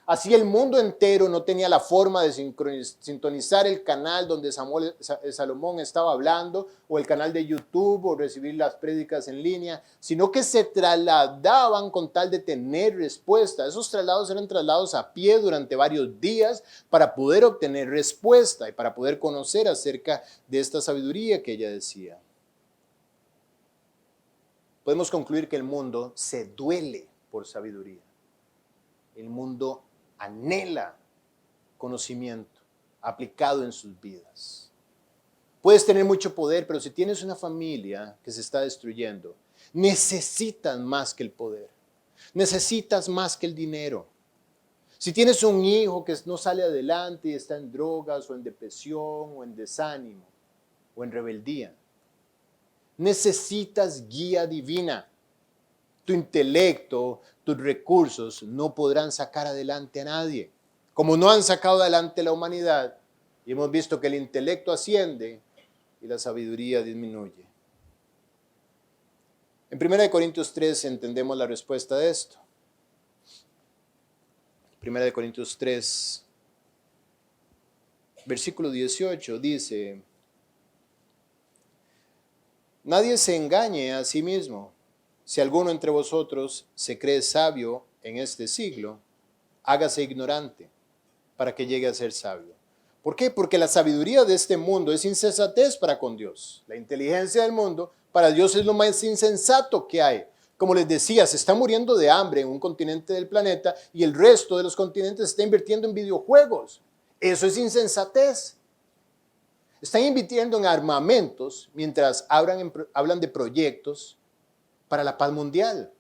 así el mundo entero no tenía la forma de sintonizar el canal donde Salomón estaba hablando, o el canal de YouTube, o recibir las prédicas en línea, sino que se trasladaban con tal de tener respuesta. Esos traslados eran traslados a pie durante varios días para poder obtener respuesta y para poder conocer acerca de esta sabiduría que ella decía. Podemos concluir que el mundo se duele por sabiduría. El mundo anhela conocimiento aplicado en sus vidas. Puedes tener mucho poder, pero si tienes una familia que se está destruyendo, necesitas más que el poder. Necesitas más que el dinero. Si tienes un hijo que no sale adelante y está en drogas o en depresión o en desánimo o en rebeldía, necesitas guía divina. Tu intelecto, tus recursos no podrán sacar adelante a nadie. Como no han sacado adelante la humanidad, y hemos visto que el intelecto asciende y la sabiduría disminuye. En 1 Corintios 3 entendemos la respuesta de esto. 1 Corintios 3, versículo 18 dice, nadie se engañe a sí mismo. Si alguno entre vosotros se cree sabio en este siglo, hágase ignorante para que llegue a ser sabio. ¿Por qué? Porque la sabiduría de este mundo es insensatez para con Dios. La inteligencia del mundo para Dios es lo más insensato que hay. Como les decía, se está muriendo de hambre en un continente del planeta y el resto de los continentes está invirtiendo en videojuegos. Eso es insensatez. Están invirtiendo en armamentos mientras hablan de proyectos para la paz mundial.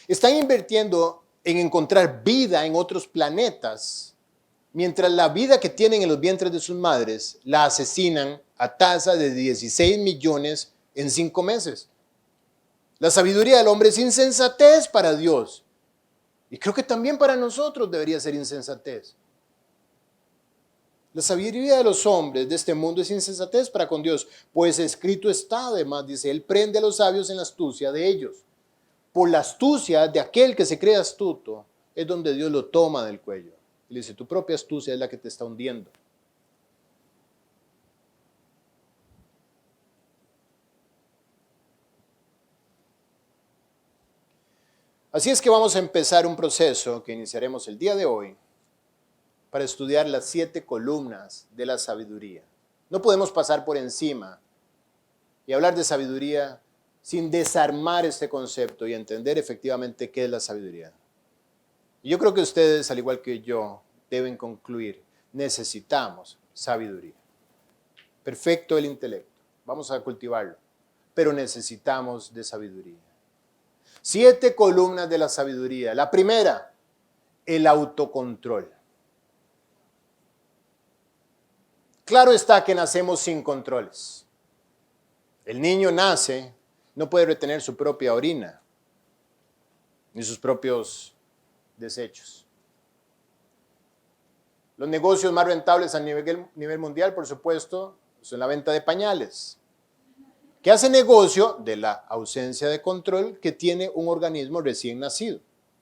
Están invirtiendo en encontrar vida en otros planetas, mientras la vida que tienen en los vientres de sus madres la asesinan a tasa de 16 millones en 5 meses. La sabiduría del hombre es insensatez para Dios. Y creo que también para nosotros debería ser insensatez. La sabiduría de los hombres de este mundo es insensatez para con Dios, pues escrito está, además, dice, Él prende a los sabios en la astucia de ellos. Por la astucia de aquel que se cree astuto, es donde Dios lo toma del cuello. Y le dice, tu propia astucia es la que te está hundiendo. Así es que vamos a empezar un proceso que iniciaremos el día de hoy, para estudiar las 7 columnas de la sabiduría. No podemos pasar por encima y hablar de sabiduría sin desarmar este concepto y entender efectivamente qué es la sabiduría. Y yo creo que ustedes, al igual que yo, deben concluir, necesitamos sabiduría. Perfecto el intelecto, vamos a cultivarlo, pero necesitamos de sabiduría. 7 columnas de la sabiduría. La primera, el autocontrol. Claro está que nacemos sin controles. El niño nace, no puede retener su propia orina, ni sus propios desechos. Los negocios más rentables a nivel mundial, por supuesto, son la venta de pañales. ¿Qué hace negocio de la ausencia de control que tiene un organismo recién nacido?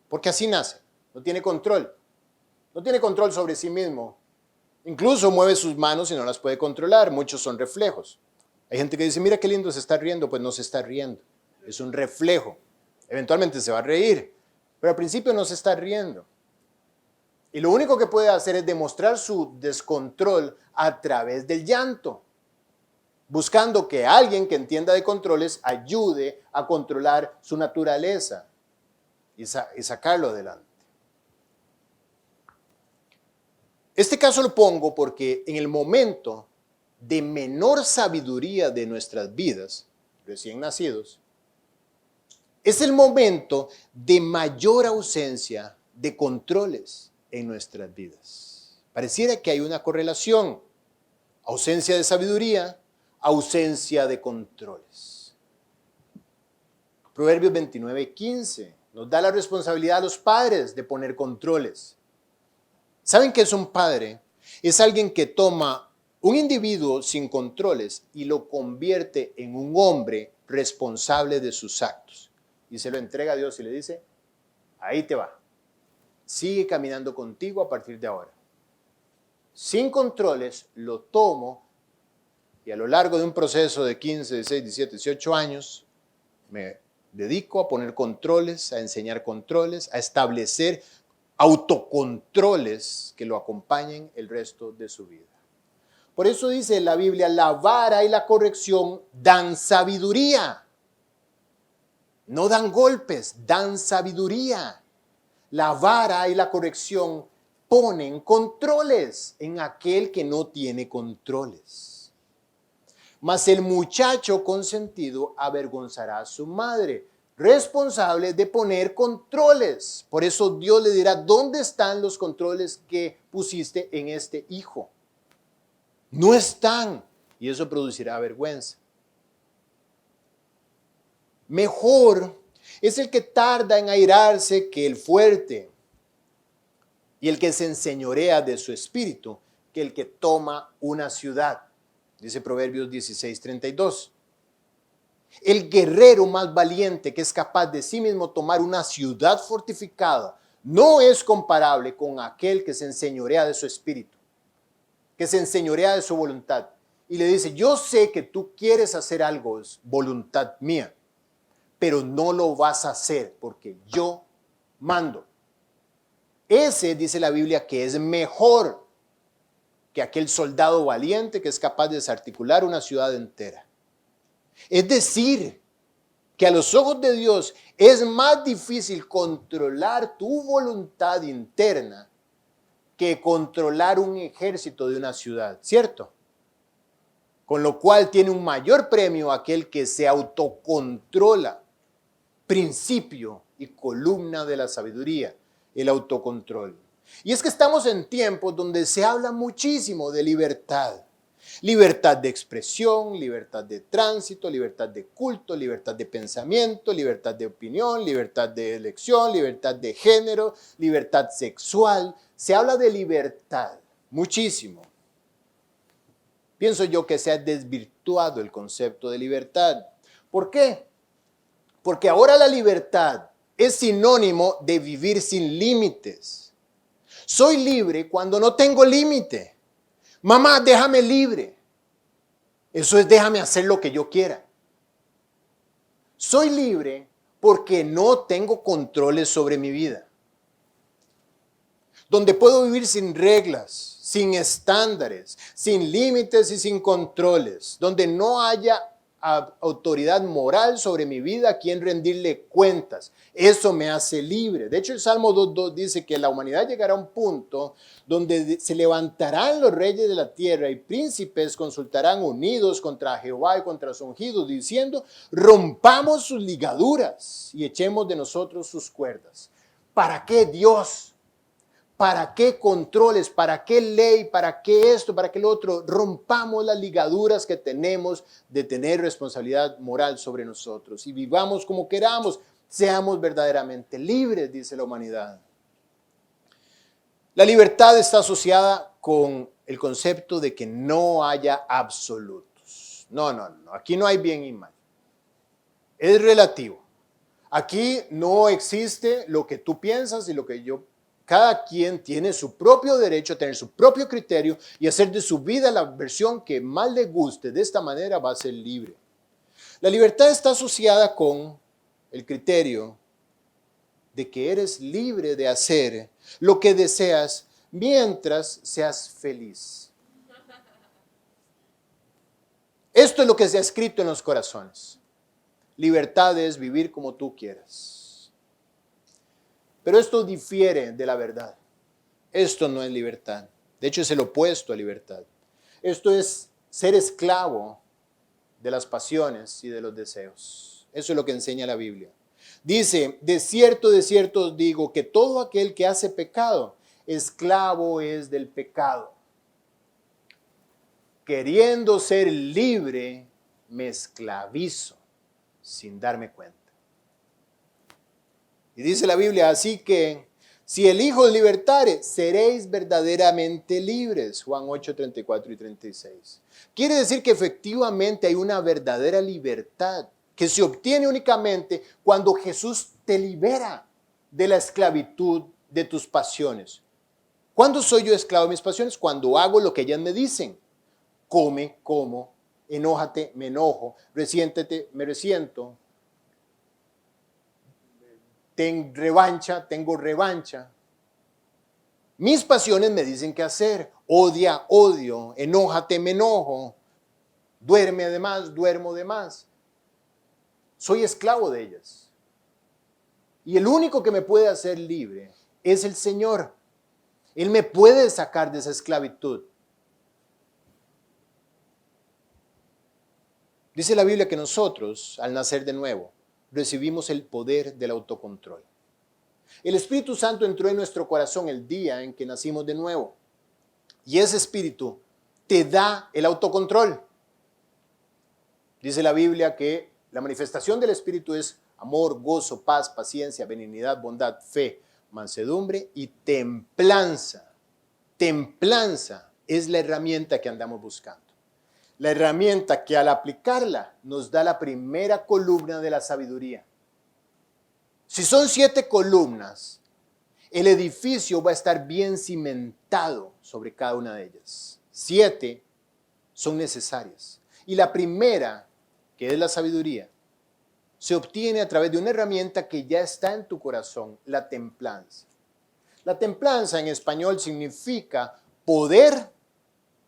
Porque así nace, no tiene control. No tiene control sobre sí mismo. Incluso mueve sus manos y no las puede controlar. Muchos son reflejos. Hay gente que dice, mira qué lindo se está riendo. Pues no se está riendo. Es un reflejo. Eventualmente se va a reír. Pero al principio no se está riendo. Y lo único que puede hacer es demostrar su descontrol a través del llanto, buscando que alguien que entienda de controles ayude a controlar su naturaleza y sacarlo adelante. Este caso lo pongo porque en el momento de menor sabiduría de nuestras vidas, recién nacidos, es el momento de mayor ausencia de controles en nuestras vidas. Pareciera que hay una correlación. Ausencia de sabiduría, ausencia de controles. Proverbios 29:15 nos da la responsabilidad a los padres de poner controles. ¿Saben qué es un padre? Es alguien que toma un individuo sin controles y lo convierte en un hombre responsable de sus actos. Y se lo entrega a Dios y le dice, ahí te va. Sigue caminando contigo a partir de ahora. Sin controles lo tomo y a lo largo de un proceso de 15, 16, 17, 18 años me dedico a poner controles, a enseñar controles, a establecer autocontroles que lo acompañen el resto de su vida. Por eso dice la Biblia, la vara y la corrección dan sabiduría. No dan golpes, dan sabiduría. La vara y la corrección ponen controles en aquel que no tiene controles. Mas el muchacho consentido avergonzará a su madre, responsable de poner controles. Por eso Dios le dirá, ¿dónde están los controles que pusiste en este hijo? No están, y eso producirá vergüenza. Mejor es el que tarda en airarse que el fuerte, y el que se enseñorea de su espíritu, que el que toma una ciudad. Dice Proverbios 16:32. El guerrero más valiente que es capaz de sí mismo tomar una ciudad fortificada no es comparable con aquel que se enseñorea de su espíritu, que se enseñorea de su voluntad. Y le dice, yo sé que tú quieres hacer algo, es voluntad mía, pero no lo vas a hacer porque yo mando. Ese, dice la Biblia, que es mejor que aquel soldado valiente que es capaz de desarticular una ciudad entera. Es decir, que a los ojos de Dios es más difícil controlar tu voluntad interna que controlar un ejército de una ciudad, ¿cierto? Con lo cual tiene un mayor premio aquel que se autocontrola, principio y columna de la sabiduría, el autocontrol. Y es que estamos en tiempos donde se habla muchísimo de libertad. Libertad de expresión, libertad de tránsito, libertad de culto, libertad de pensamiento, libertad de opinión, libertad de elección, libertad de género, libertad sexual. Se habla de libertad, muchísimo. Pienso yo que se ha desvirtuado el concepto de libertad. ¿Por qué? Porque ahora la libertad es sinónimo de vivir sin límites. Soy libre cuando no tengo límite. Mamá, déjame libre. Eso es déjame hacer lo que yo quiera. Soy libre porque no tengo controles sobre mi vida. Donde puedo vivir sin reglas, sin estándares, sin límites y sin controles. Donde no haya autoridad moral sobre mi vida a quien rendirle cuentas. Eso me hace libre. De hecho, el Salmo 2:2 dice que la humanidad llegará a un punto donde se levantarán los reyes de la tierra y príncipes consultarán unidos contra Jehová y contra su ungido, diciendo, rompamos sus ligaduras y echemos de nosotros sus cuerdas. ¿Para qué Dios? ¿Para qué controles? ¿Para qué ley? ¿Para qué esto? ¿Para qué lo otro? Rompamos las ligaduras que tenemos de tener responsabilidad moral sobre nosotros y vivamos como queramos. Seamos verdaderamente libres, dice la humanidad. La libertad está asociada con el concepto de que no haya absolutos. No. Aquí no hay bien y mal. Es relativo. Aquí no existe lo que tú piensas y lo que yo. Cada quien tiene su propio derecho a tener su propio criterio y hacer de su vida la versión que más le guste. De esta manera va a ser libre. La libertad está asociada con el criterio de que eres libre de hacer lo que deseas mientras seas feliz. Esto es lo que se ha escrito en los corazones. Libertad es vivir como tú quieras. Pero esto difiere de la verdad. Esto no es libertad. De hecho, es el opuesto a libertad. Esto es ser esclavo de las pasiones y de los deseos. Eso es lo que enseña la Biblia. Dice, de cierto os digo que todo aquel que hace pecado, esclavo es del pecado. Queriendo ser libre, me esclavizo sin darme cuenta. Y dice la Biblia, así que si el Hijo os libertare, seréis verdaderamente libres. Juan 8, 34 y 36. Quiere decir que efectivamente hay una verdadera libertad que se obtiene únicamente cuando Jesús te libera de la esclavitud de tus pasiones. ¿Cuándo soy yo esclavo de mis pasiones? Cuando hago lo que ellas me dicen. Come, como, enójate, me enojo, resiéntete, me resiento, tengo revancha. Mis pasiones me dicen qué hacer. Odia, odio, enójate, me enojo, duerme además, duermo de más. Soy esclavo de ellas. Y el único que me puede hacer libre es el Señor. Él me puede sacar de esa esclavitud. Dice la Biblia que nosotros, al nacer de nuevo, recibimos el poder del autocontrol. El Espíritu Santo entró en nuestro corazón el día en que nacimos de nuevo. Y ese Espíritu te da el autocontrol. Dice la Biblia que la manifestación del Espíritu es amor, gozo, paz, paciencia, benignidad, bondad, fe, mansedumbre y templanza. Templanza es la herramienta que andamos buscando. La herramienta que al aplicarla nos da la primera columna de la sabiduría. Si son 7 columnas, el edificio va a estar bien cimentado sobre cada una de ellas. 7 son necesarias. Y la primera, que es la sabiduría, se obtiene a través de una herramienta que ya está en tu corazón, la templanza. La templanza en español significa poder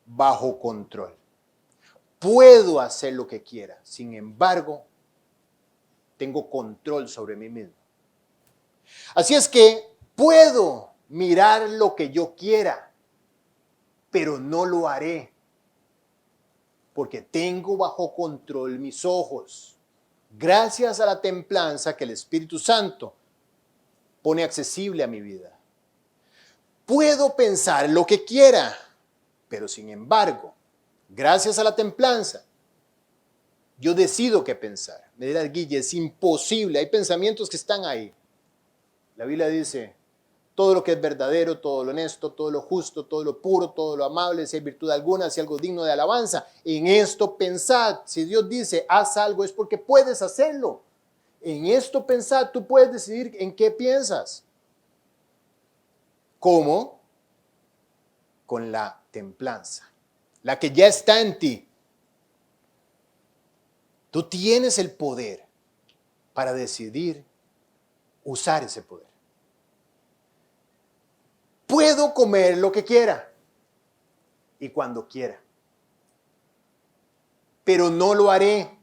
bajo control. Puedo hacer lo que quiera, sin embargo, tengo control sobre mí mismo. Así es que puedo mirar lo que yo quiera, pero no lo haré, porque tengo bajo control mis ojos, gracias a la templanza que el Espíritu Santo pone accesible a mi vida. Puedo pensar lo que quiera, pero sin embargo, gracias a la templanza, yo decido qué pensar. Me dirá Guille, es imposible, hay pensamientos que están ahí. La Biblia dice, todo lo que es verdadero, todo lo honesto, todo lo justo, todo lo puro, todo lo amable, si hay virtud alguna, si hay algo digno de alabanza, en esto pensad. Si Dios dice, haz algo, es porque puedes hacerlo. En esto pensad, tú puedes decidir en qué piensas. ¿Cómo? Con la templanza, la que ya está en ti. Tú tienes el poder para decidir usar ese poder. Puedo comer lo que quiera y cuando quiera, pero no lo haré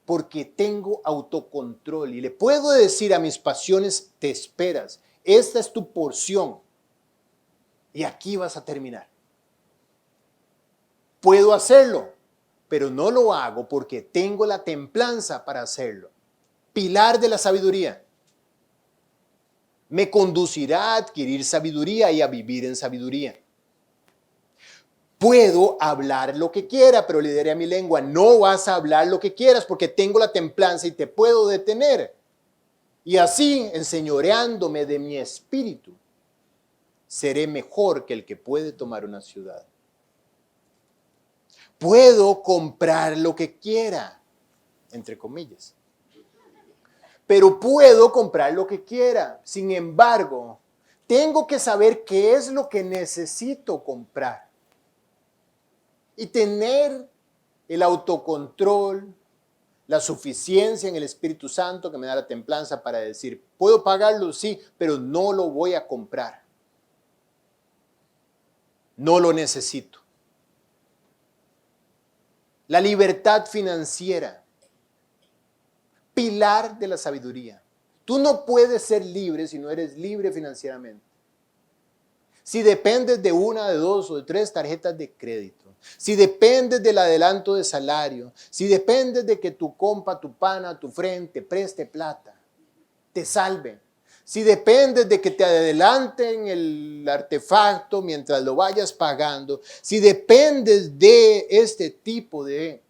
porque tengo autocontrol y le puedo decir a mis pasiones, te esperas, esta es tu porción y aquí vas a terminar. Puedo hacerlo, pero no lo hago porque tengo la templanza para hacerlo. Pilar de la sabiduría. Me conducirá a adquirir sabiduría y a vivir en sabiduría. Puedo hablar lo que quiera, pero le diré a mi lengua, no vas a hablar lo que quieras porque tengo la templanza y te puedo detener. Y así, enseñoreándome de mi espíritu, seré mejor que el que puede tomar una ciudad. Puedo comprar lo que quiera, entre comillas. Pero puedo comprar lo que quiera. Sin embargo, tengo que saber qué es lo que necesito comprar. Y tener el autocontrol, la suficiencia en el Espíritu Santo que me da la templanza para decir, puedo pagarlo, sí, pero no lo voy a comprar. No lo necesito. La libertad financiera, pilar de la sabiduría. Tú no puedes ser libre si no eres libre financieramente. Si dependes de una, de dos o de tres tarjetas de crédito, si dependes del adelanto de salario, si dependes de que tu compa, tu pana, tu friend te preste plata, te salve. Si dependes de que te adelanten el artefacto mientras lo vayas pagando, si dependes de este tipo de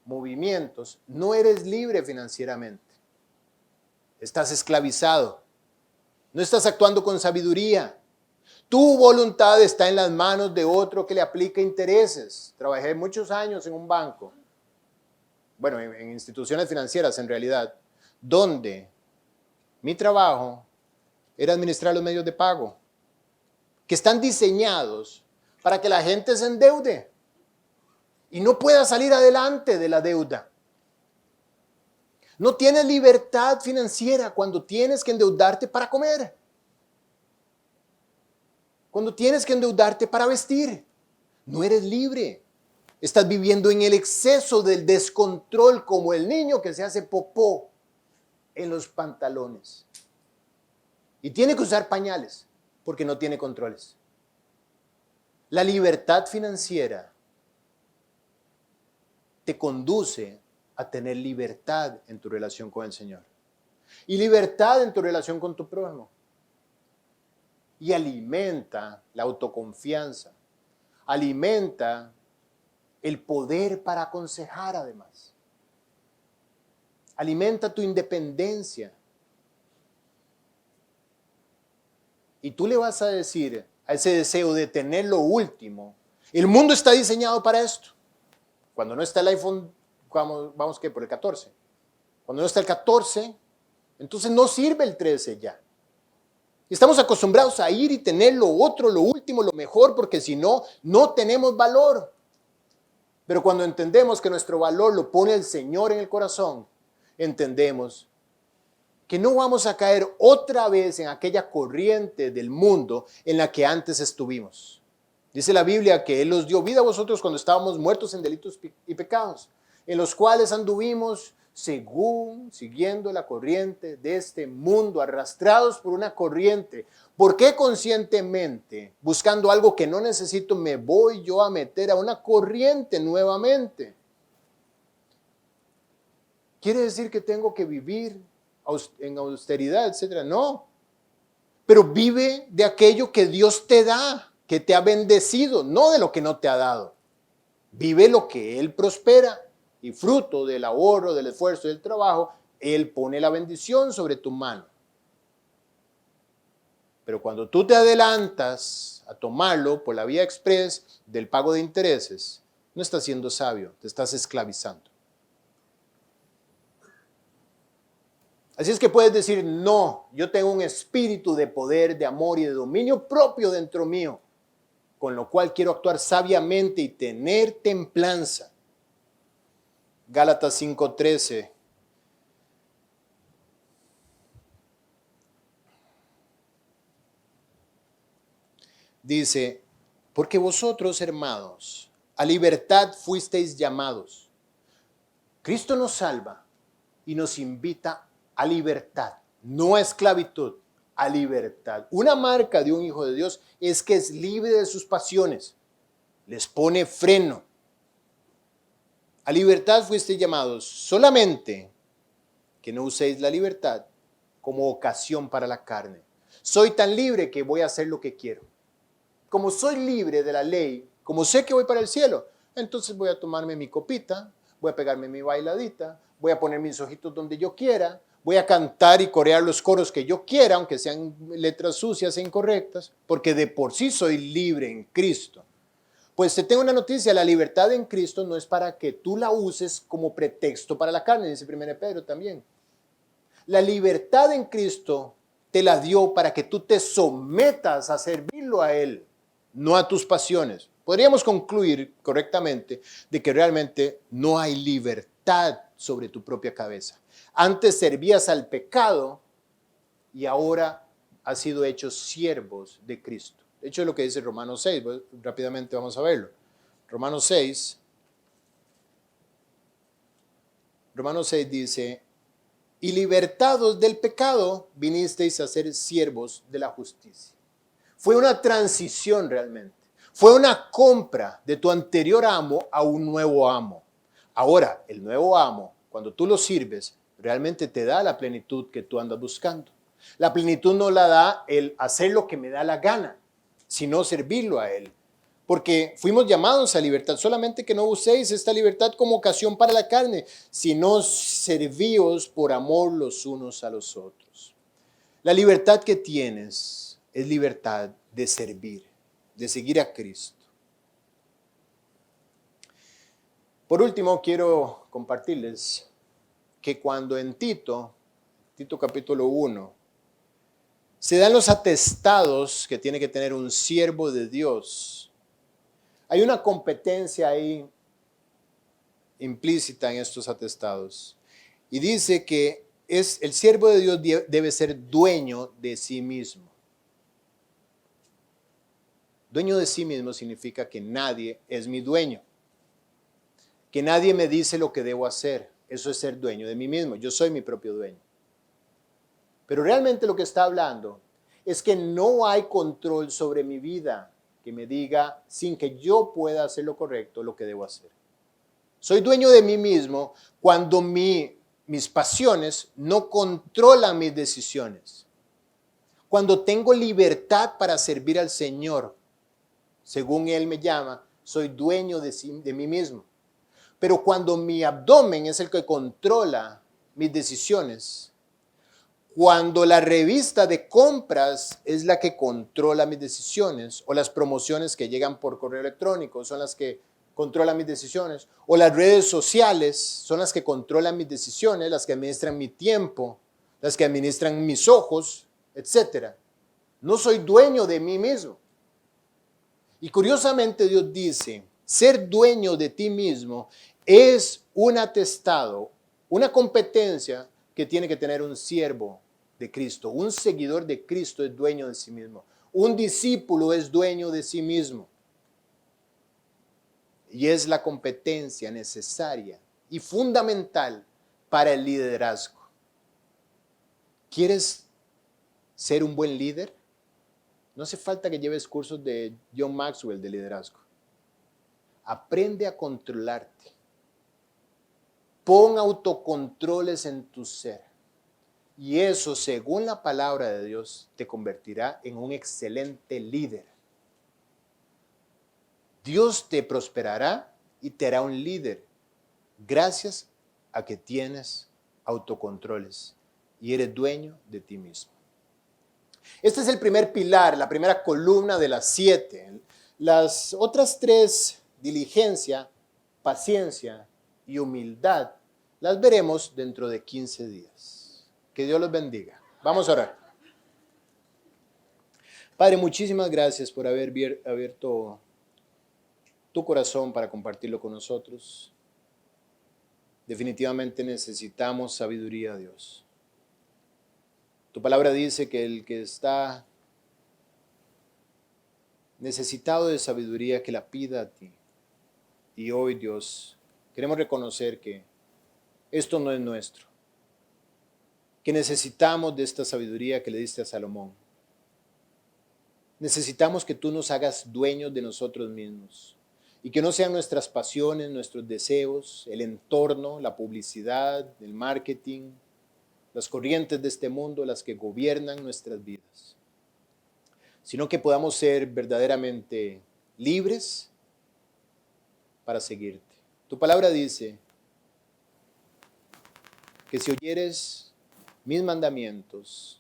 movimientos, no eres libre financieramente. Estás esclavizado. No estás actuando con sabiduría. Tu voluntad está en las manos de otro que le aplica intereses. Trabajé muchos años en un banco, bueno, en instituciones financieras en realidad, donde mi trabajo era administrar los medios de pago, que están diseñados para que la gente se endeude y no pueda salir adelante de la deuda. No tienes libertad financiera cuando tienes que endeudarte para comer, cuando tienes que endeudarte para vestir. No eres libre. Estás viviendo en el exceso del descontrol, como el niño que se hace popó en los pantalones y tiene que usar pañales porque no tiene controles. La libertad financiera te conduce a tener libertad en tu relación con el Señor y libertad en tu relación con tu prójimo, y alimenta la autoconfianza, alimenta el poder para aconsejar además, alimenta tu independencia. Y tú le vas a decir a ese deseo de tener lo último, el mundo está diseñado para esto. Cuando no está el iPhone, vamos ¿qué? Por el 14. Cuando no está el 14, entonces no sirve el 13 ya. Estamos acostumbrados a ir y tener lo otro, lo último, lo mejor, porque si no, no tenemos valor. Pero cuando entendemos que nuestro valor lo pone el Señor en el corazón, entendemos que no vamos a caer otra vez en aquella corriente del mundo en la que antes estuvimos. Dice la Biblia que Él os dio vida a vosotros cuando estábamos muertos en delitos y pecados, en los cuales anduvimos siguiendo la corriente de este mundo, arrastrados por una corriente. ¿Por qué conscientemente, buscando algo que no necesito, me voy yo a meter a una corriente nuevamente? ¿Quiere decir que tengo que vivir en austeridad, etcétera? No, pero vive de aquello que Dios te da, que te ha bendecido, no de lo que no te ha dado. Vive lo que Él prospera y fruto del ahorro, del esfuerzo y del trabajo, Él pone la bendición sobre tu mano. Pero cuando tú te adelantas a tomarlo por la vía express del pago de intereses, no estás siendo sabio, te estás esclavizando. Así es que puedes decir, no, yo tengo un espíritu de poder, de amor y de dominio propio dentro mío, con lo cual quiero actuar sabiamente y tener templanza. Gálatas 5:13. Dice, porque vosotros, hermanos, a libertad fuisteis llamados. Cristo nos salva y nos invita a libertad, no a esclavitud, a libertad. Una marca de un hijo de Dios es que es libre de sus pasiones, les pone freno. A libertad fuisteis llamados, solamente que no uséis la libertad como ocasión para la carne. Soy tan libre que voy a hacer lo que quiero. Como soy libre de la ley, como sé que voy para el cielo, entonces voy a tomarme mi copita, voy a pegarme mi bailadita, voy a poner mis ojitos donde yo quiera, voy a cantar y corear los coros que yo quiera, aunque sean letras sucias e incorrectas, porque de por sí soy libre en Cristo. Pues te tengo una noticia, la libertad en Cristo no es para que tú la uses como pretexto para la carne, dice 1 Pedro también. La libertad en Cristo te la dio para que tú te sometas a servirlo a Él, no a tus pasiones. Podríamos concluir correctamente de que realmente no hay libertad sobre tu propia cabeza. Antes servías al pecado y ahora has sido hechos siervos de Cristo. De hecho, es lo que dice Romanos 6. Rápidamente vamos a verlo. Romanos 6 dice, y libertados del pecado, vinisteis a ser siervos de la justicia. Fue una transición realmente. Fue una compra de tu anterior amo a un nuevo amo. Ahora, el nuevo amo, cuando tú lo sirves, realmente te da la plenitud que tú andas buscando. La plenitud no la da el hacer lo que me da la gana, sino servirlo a Él. Porque fuimos llamados a libertad, solamente que no uséis esta libertad como ocasión para la carne, sino servíos por amor los unos a los otros. La libertad que tienes es libertad de servir, de seguir a Cristo. Por último, quiero compartirles que cuando en Tito capítulo 1, se dan los atestados que tiene que tener un siervo de Dios. Hay una competencia ahí implícita en estos atestados. Y dice que el siervo de Dios debe ser dueño de sí mismo. Dueño de sí mismo significa que nadie es mi dueño. Que nadie me dice lo que debo hacer. Eso es ser dueño de mí mismo. Yo soy mi propio dueño. Pero realmente lo que está hablando es que no hay control sobre mi vida que me diga, sin que yo pueda hacer lo correcto, lo que debo hacer. Soy dueño de mí mismo cuando mis pasiones no controlan mis decisiones. Cuando tengo libertad para servir al Señor, según Él me llama, soy dueño de mí mismo. Pero cuando mi abdomen es el que controla mis decisiones, cuando la revista de compras es la que controla mis decisiones, o las promociones que llegan por correo electrónico son las que controlan mis decisiones, o las redes sociales son las que controlan mis decisiones, las que administran mi tiempo, las que administran mis ojos, etc. No soy dueño de mí mismo. Y curiosamente Dios dice, ser dueño de ti mismo es un atestado, una competencia que tiene que tener un siervo de Cristo. Un seguidor de Cristo es dueño de sí mismo. Un discípulo es dueño de sí mismo. Y es la competencia necesaria y fundamental para el liderazgo. ¿Quieres ser un buen líder? No hace falta que lleves cursos de John Maxwell de liderazgo. Aprende a controlarte. Pon autocontroles en tu ser. Y eso, según la palabra de Dios, te convertirá en un excelente líder. Dios te prosperará y te hará un líder gracias a que tienes autocontroles y eres dueño de ti mismo. Este es el primer pilar, la primera columna de las 7. Las otras 3, diligencia, paciencia y humildad, las veremos dentro de 15 días. Que Dios los bendiga. Vamos a orar. Padre, muchísimas gracias por haber abierto tu corazón para compartirlo con nosotros. Definitivamente necesitamos sabiduría, Dios. Tu palabra dice que el que está necesitado de sabiduría, que la pida a ti. Y hoy, Dios, queremos reconocer que esto no es nuestro, que necesitamos de esta sabiduría que le diste a Salomón. Necesitamos que tú nos hagas dueños de nosotros mismos y que no sean nuestras pasiones, nuestros deseos, el entorno, la publicidad, el marketing, las corrientes de este mundo las que gobiernan nuestras vidas, sino que podamos ser verdaderamente libres para seguirte. Tu palabra dice que si oyeres mis mandamientos,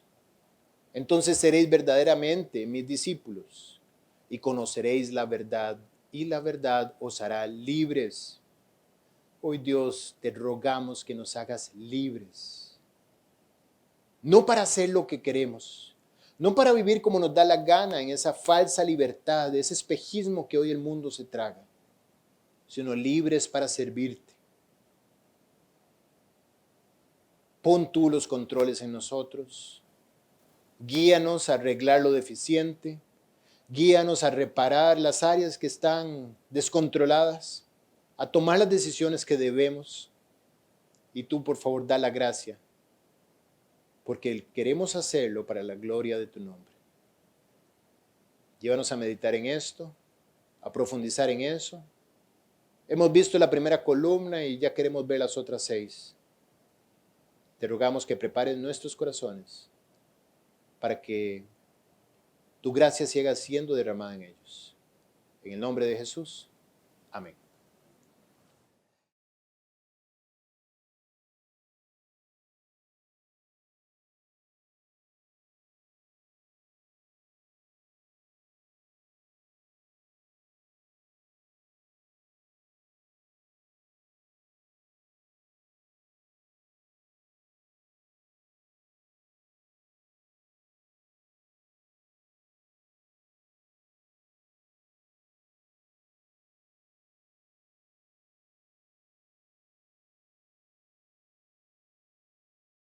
entonces seréis verdaderamente mis discípulos y conoceréis la verdad, y la verdad os hará libres. Hoy, Dios, te rogamos que nos hagas libres, no para hacer lo que queremos, no para vivir como nos da la gana en esa falsa libertad, ese espejismo que hoy el mundo se traga, sino libres para servirte. Pon tú los controles en nosotros, guíanos a arreglar lo deficiente, guíanos a reparar las áreas que están descontroladas, a tomar las decisiones que debemos, y tú, por favor, da la gracia, porque queremos hacerlo para la gloria de tu nombre. Llévanos a meditar en esto, a profundizar en eso. Hemos visto la primera columna y ya queremos ver las otras 6. Te rogamos que prepares nuestros corazones para que tu gracia siga siendo derramada en ellos. En el nombre de Jesús. Amén.